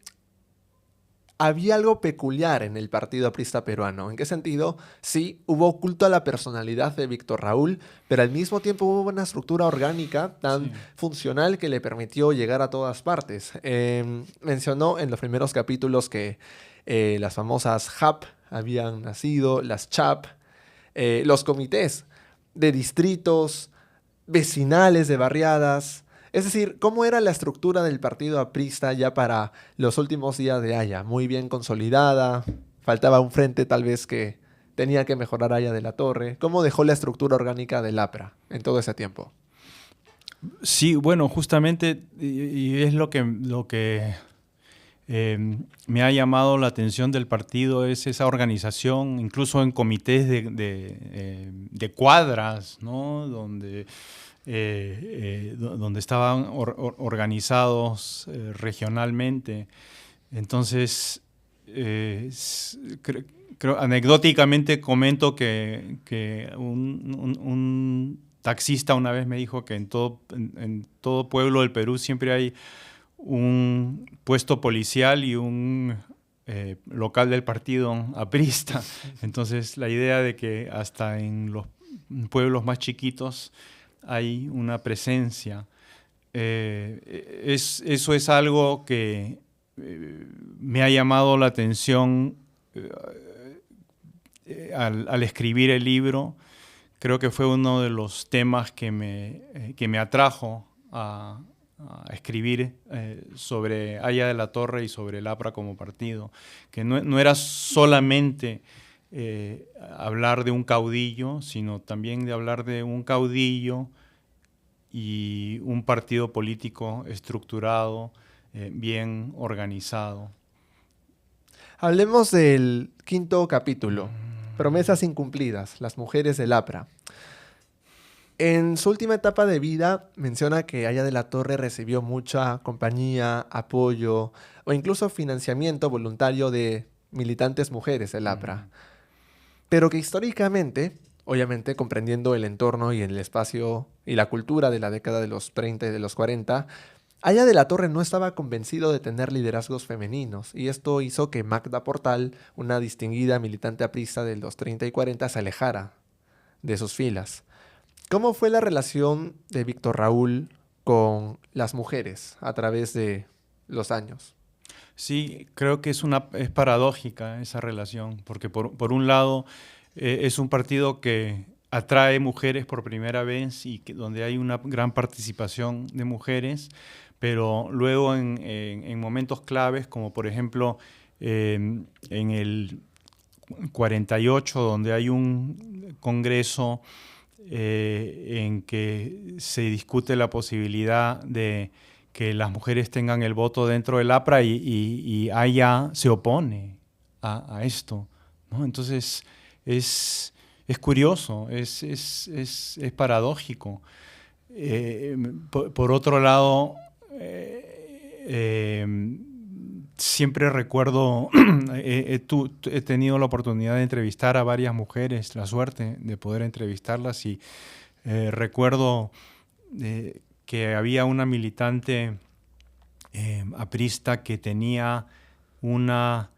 había algo peculiar en el Partido Aprista Peruano. ¿En qué sentido? Sí, hubo culto a la personalidad de Víctor Raúl, pero al mismo tiempo hubo una estructura orgánica tan funcional que le permitió llegar a todas partes. Mencionó en los primeros capítulos que las famosas JAP habían nacido, las CHAP, los comités de distritos, vecinales de barriadas. Es decir, ¿cómo era la estructura del partido aprista ya para los últimos días de Haya? Muy bien consolidada, faltaba un frente tal vez que tenía que mejorar Haya de la Torre. ¿Cómo dejó la estructura orgánica del APRA en todo ese tiempo? Sí, bueno, justamente, y es lo que me ha llamado la atención del partido, es esa organización, incluso en comités de cuadras, ¿no? Donde estaban organizados regionalmente. Entonces, creo, anecdóticamente comento que un taxista una vez me dijo que en todo pueblo del Perú siempre hay un puesto policial y un local del partido aprista. Entonces, la idea de que hasta en los pueblos más chiquitos hay una presencia. Eso es algo que me ha llamado la atención al escribir el libro. Creo que fue uno de los temas que me atrajo a a escribir sobre Haya de la Torre y sobre el APRA como partido, que no era solamente hablar de un caudillo, sino también de hablar de un caudillo y un partido político estructurado, bien organizado. Hablemos del quinto capítulo, Promesas incumplidas, las mujeres del APRA. En su última etapa de vida menciona que Haya de la Torre recibió mucha compañía, apoyo o incluso financiamiento voluntario de militantes mujeres del APRA. Pero que históricamente, obviamente comprendiendo el entorno y el espacio y la cultura de la década de los 30 y de los 40, Haya de la Torre no estaba convencido de tener liderazgos femeninos, y esto hizo que Magda Portal, una distinguida militante aprista de los 30 y 40, se alejara de sus filas. ¿Cómo fue la relación de Víctor Raúl con las mujeres a través de los años? Sí, creo que es paradójica esa relación, porque por un lado es un partido que atrae mujeres por primera vez y donde hay una gran participación de mujeres, pero luego en momentos claves, como por ejemplo en el 48, donde hay un congreso en que se discute la posibilidad de que las mujeres tengan el voto dentro del APRA y Haya se opone a esto, ¿no? Entonces es curioso, es paradójico. Por otro lado, siempre recuerdo, he tenido la oportunidad de entrevistar a varias mujeres, la suerte de poder entrevistarlas, y recuerdo que había una militante aprista que tenía una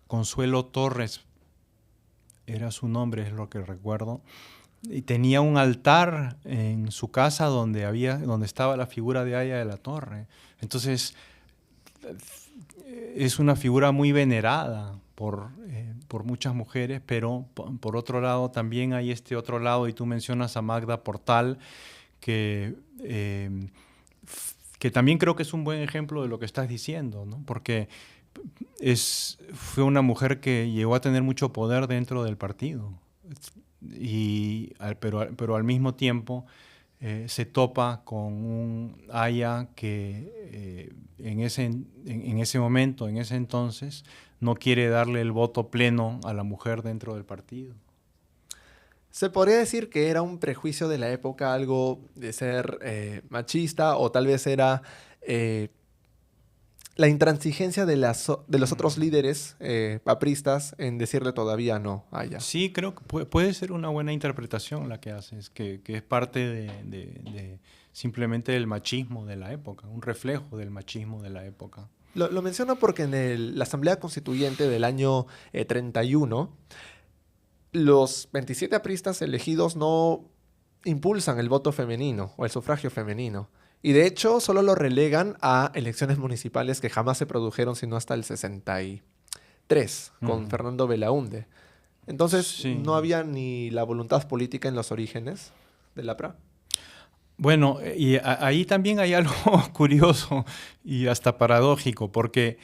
Consuelo Torres, era su nombre, es lo que recuerdo, y tenía un altar en su casa donde estaba la figura de Haya de la Torre. Entonces es una figura muy venerada por muchas mujeres, pero por otro lado también hay este otro lado, y tú mencionas a Magda Portal, que también creo que es un buen ejemplo de lo que estás diciendo, ¿no? Porque fue una mujer que llegó a tener mucho poder dentro del partido, pero al mismo tiempo se topa con un Haya que en ese momento, en ese entonces, no quiere darle el voto pleno a la mujer dentro del partido. Se podría decir que era un prejuicio de la época, algo de ser machista, o tal vez era la intransigencia de los otros líderes apristas en decirle todavía no a Haya. Sí, creo que puede ser una buena interpretación la que haces, que es parte de simplemente del machismo de la época, un reflejo del machismo de la época. Lo menciono porque en la Asamblea Constituyente del año 31, los 27 apristas elegidos no impulsan el voto femenino o el sufragio femenino. Y de hecho solo lo relegan a elecciones municipales que jamás se produjeron sino hasta el 63, con Fernando Belaúnde. Entonces, sí, ¿no había ni la voluntad política en los orígenes del APRA? Bueno, y ahí también hay algo curioso y hasta paradójico, porque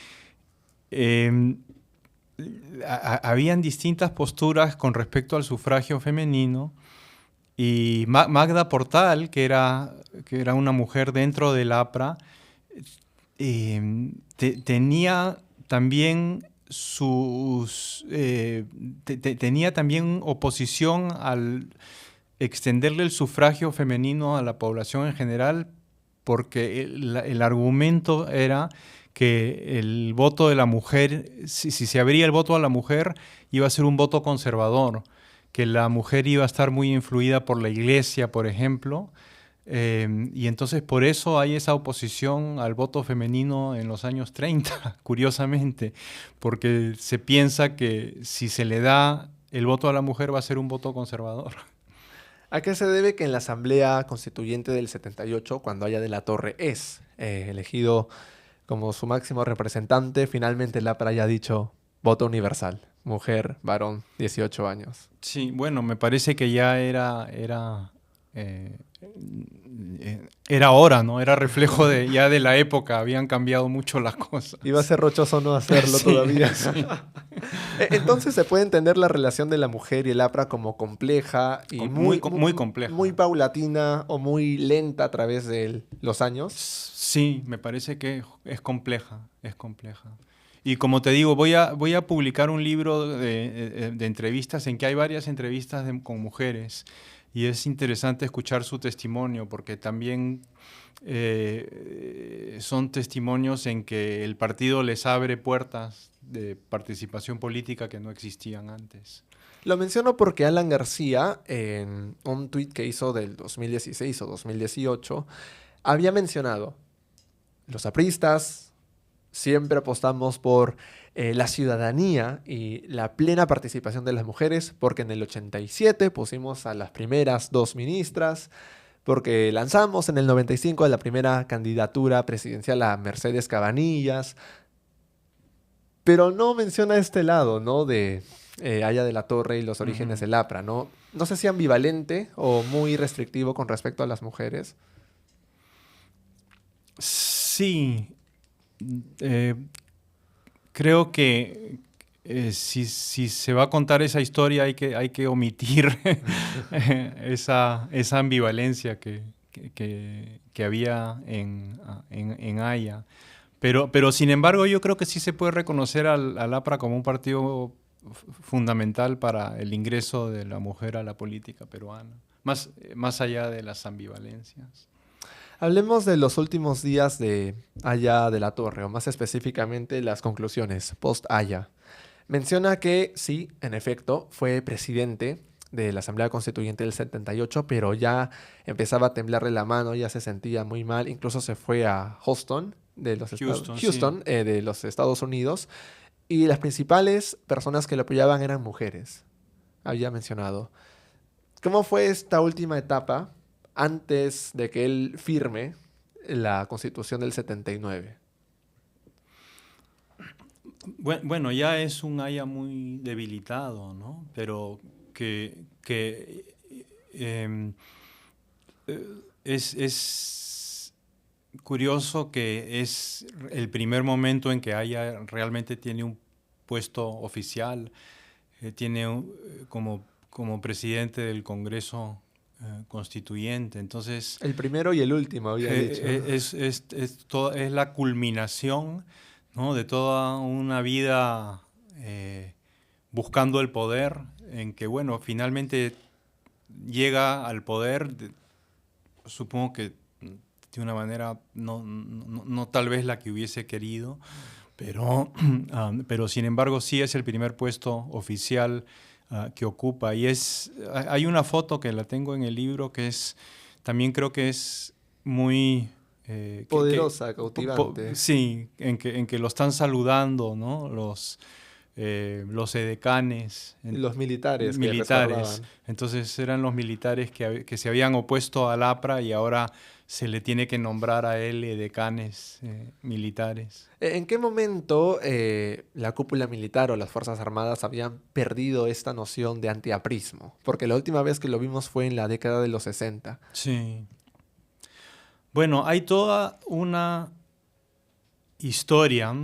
habían distintas posturas con respecto al sufragio femenino, y Magda Portal, que era una mujer dentro del APRA, tenía también tenía también oposición al extenderle el sufragio femenino a la población en general, porque el argumento era que el voto de la mujer, si se abría el voto a la mujer, iba a ser un voto conservador, que la mujer iba a estar muy influida por la iglesia, por ejemplo, y entonces por eso hay esa oposición al voto femenino en los años 30, curiosamente, porque se piensa que si se le da el voto a la mujer va a ser un voto conservador. ¿A qué se debe que en la Asamblea Constituyente del 78, cuando Haya de la Torre es elegido como su máximo representante, finalmente el APRA haya dicho voto universal, mujer, varón, 18 años? Sí, bueno, me parece que ya era era hora, ¿no? Era reflejo ya de la época, habían cambiado mucho las cosas. Iba a ser rochoso no hacerlo Sí, todavía. sí. Entonces se puede entender la relación de la mujer y el APRA como compleja y Muy compleja. muy paulatina o muy lenta a través de los años. Sí, me parece que es compleja, es compleja. Y como te digo, voy a publicar un libro de entrevistas en que hay varias entrevistas con mujeres y es interesante escuchar su testimonio porque también son testimonios en que el partido les abre puertas de participación política que no existían antes. Lo menciono porque Alan García, en un tuit que hizo del 2016 o 2018, había mencionado: los apristas siempre apostamos por la ciudadanía y la plena participación de las mujeres, porque en el 87 pusimos a las primeras 2 ministras, porque lanzamos en el 95 a la primera candidatura presidencial a Mercedes Cabanillas, pero no menciona este lado, ¿no? De Aya de la Torre y los orígenes del APRA, ¿no? No sé si ambivalente o muy restrictivo con respecto a las mujeres. Sí, creo que si se va a contar esa historia hay que omitir esa ambivalencia que había en Haya. Pero sin embargo yo creo que sí se puede reconocer al APRA como un partido fundamental para el ingreso de la mujer a la política peruana, más allá de las ambivalencias. Hablemos de los últimos días de Aya de la Torre, o más específicamente las conclusiones post-Aya. Menciona que sí, en efecto, fue presidente de la Asamblea Constituyente del 78, pero ya empezaba a temblarle la mano, ya se sentía muy mal, incluso se fue a Houston, de los Houston, sí. de los Estados Unidos, y las principales personas que lo apoyaban eran mujeres, había mencionado. ¿Cómo fue esta última etapa antes de que él firme la Constitución del 79? Bueno, ya es un Haya muy debilitado, ¿no? Pero em, es curioso que es el primer momento en que Haya realmente tiene un puesto oficial, como presidente del Congreso Constituyente. Entonces, El primero y el último, había dicho. es la culminación, ¿no? De toda una vida buscando el poder, en que, bueno, finalmente llega al poder, supongo que de una manera no tal vez la que hubiese querido, pero sin embargo sí es el primer puesto oficial que ocupa. Y hay una foto que la tengo en el libro que también creo que es muy... Poderosa, cautivante. sí, en que lo están saludando, ¿no? Los edecanes Los militares que militares. resguardaban. Entonces eran los militares que se habían opuesto al APRA y ahora se le tiene que nombrar a él edecanes militares. ¿En qué momento la cúpula militar o las Fuerzas Armadas habían perdido esta noción de antiaprismo? Porque la última vez que lo vimos fue en la década de los 60. Sí. Bueno, hay toda una historia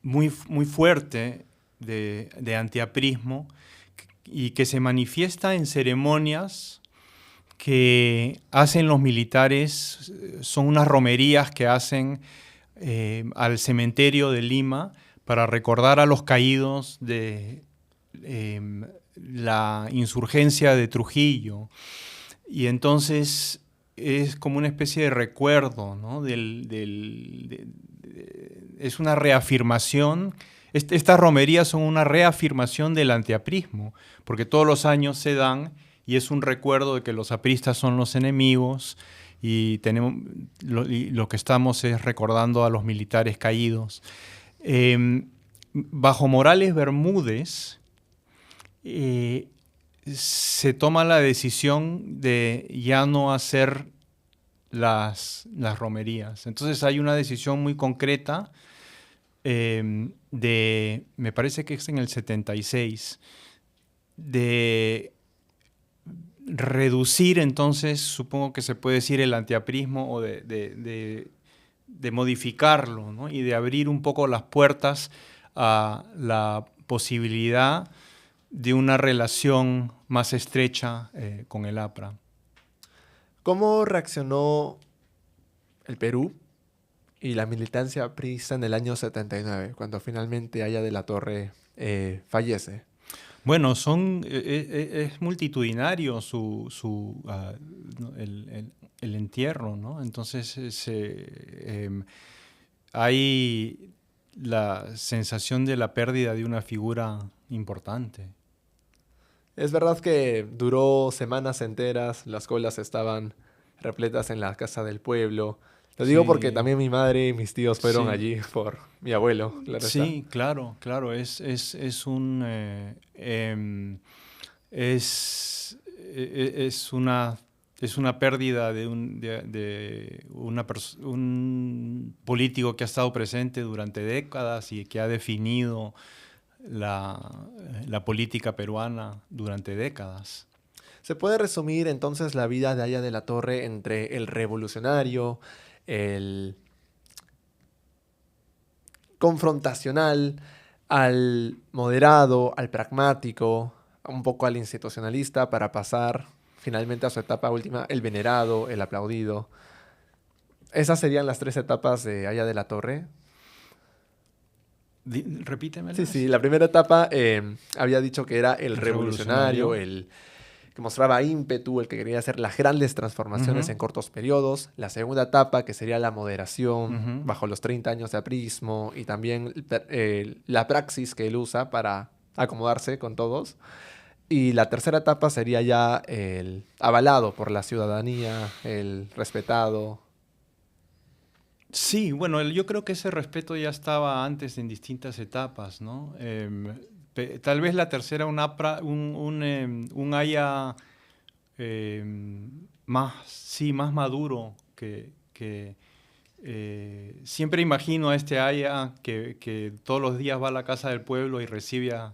muy fuerte de antiaprismo y que se manifiesta en ceremonias que hacen los militares. Son unas romerías que hacen al cementerio de Lima para recordar a los caídos de la insurgencia de Trujillo. Y entonces es como una especie de recuerdo, ¿no? Es una reafirmación. Estas romerías son una reafirmación del antiaprismo, porque todos los años se dan y es un recuerdo de que los apristas son los enemigos y lo que estamos es recordando a los militares caídos. Bajo Morales Bermúdez se toma la decisión de ya no hacer las romerías. Entonces hay una decisión muy concreta me parece que es en el 76, de reducir entonces, supongo que se puede decir, el antiaprismo o de modificarlo, ¿no? Y de abrir un poco las puertas a la posibilidad de una relación más estrecha con el APRA. ¿Cómo reaccionó el Perú y la militancia aprista en el año 79, cuando finalmente Haya de la Torre fallece? Bueno, es multitudinario ¿no? el entierro, ¿no? Entonces hay la sensación de la pérdida de una figura importante. Es verdad que duró semanas enteras, las colas estaban repletas en la casa del pueblo. Lo digo porque Sí, también mi madre y mis tíos fueron sí. allí por mi abuelo, claro está. Sí, claro, claro. Es una pérdida de un político que ha estado presente durante décadas y que ha definido la política peruana durante décadas. Se puede resumir entonces la vida de Haya de la Torre entre el revolucionario, el confrontacional, al moderado, al pragmático, un poco al institucionalista para pasar finalmente a su etapa última, el venerado, el aplaudido. Esas serían las tres etapas de Haya de la Torre. Sí, Repítemelas. sí, la primera etapa había dicho que era el El revolucionario, revolucionario. el que mostraba ímpetu, el que quería hacer las grandes transformaciones Ujú, en cortos periodos. La segunda etapa, que sería la moderación, ujú. bajo los 30 años de aprismo, y también la praxis que él usa para acomodarse con todos. Y la tercera etapa sería ya el avalado por la ciudadanía, el respetado. Sí, bueno, yo creo que ese respeto ya estaba antes en distintas etapas, ¿no? Tal vez la tercera, un haya más maduro siempre imagino a este haya que todos los días va a la casa del pueblo y recibe a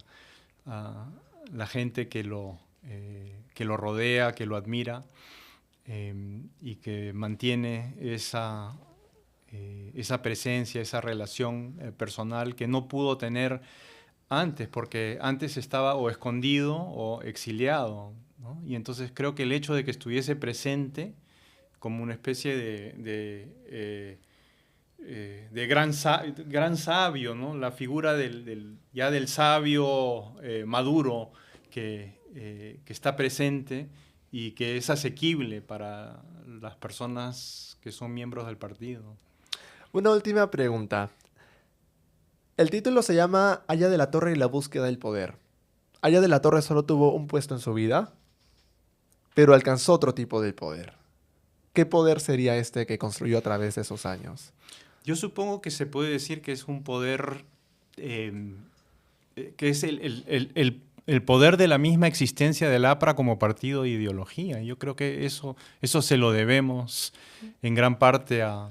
la gente que lo rodea, que lo admira y que mantiene esa presencia, esa relación personal que no pudo tener antes, porque antes estaba o escondido o exiliado, ¿no? Y entonces creo que el hecho de que estuviese presente como una especie de gran sabio, ¿no? La figura ya del sabio maduro que está presente y que es asequible para las personas que son miembros del partido. Una última pregunta. El título se llama Haya de la Torre y la búsqueda del poder. Haya de la Torre solo tuvo un puesto en su vida, pero alcanzó otro tipo de poder. ¿Qué poder sería este que construyó a través de esos años? Yo supongo que se puede decir que es un poder, que es el poder de la misma existencia del APRA como partido de ideología. Yo creo que eso se lo debemos en gran parte a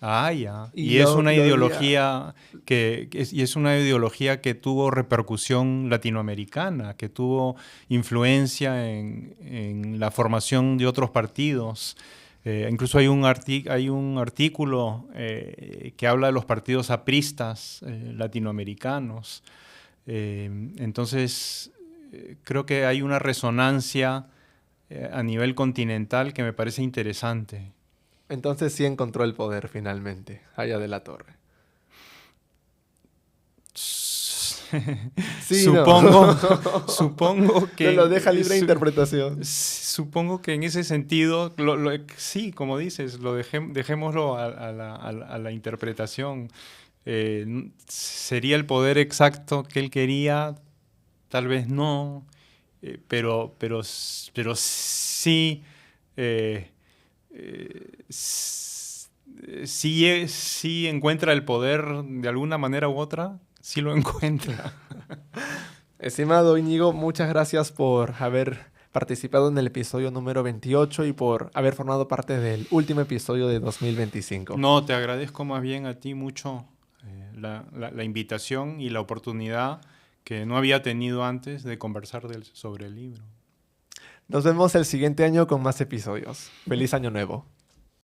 Haya. Y Y es una lo diría... ideología y es una ideología que tuvo repercusión latinoamericana, que tuvo influencia en la formación de otros partidos. Incluso hay hay un artículo que habla de los partidos apristas latinoamericanos. Entonces, creo que hay una resonancia a nivel continental que me parece interesante. Entonces sí encontró el poder finalmente, Haya de la Torre. Sí, no. Supongo, supongo No lo que deja libre de interpretación. supongo que en ese sentido, sí, como dices, dejémoslo a la interpretación. ¿Sería el poder exacto que él quería? Tal vez no, pero sí, eh, sí encuentra el poder de alguna manera u otra, sí lo encuentra. Estimado Íñigo, muchas gracias por haber participado en el episodio número 28 y por haber formado parte del último episodio de 2025. No, te agradezco más bien a ti mucho la invitación y la oportunidad que no había tenido antes de conversar sobre el libro. Nos vemos el siguiente año con más episodios. Feliz año nuevo.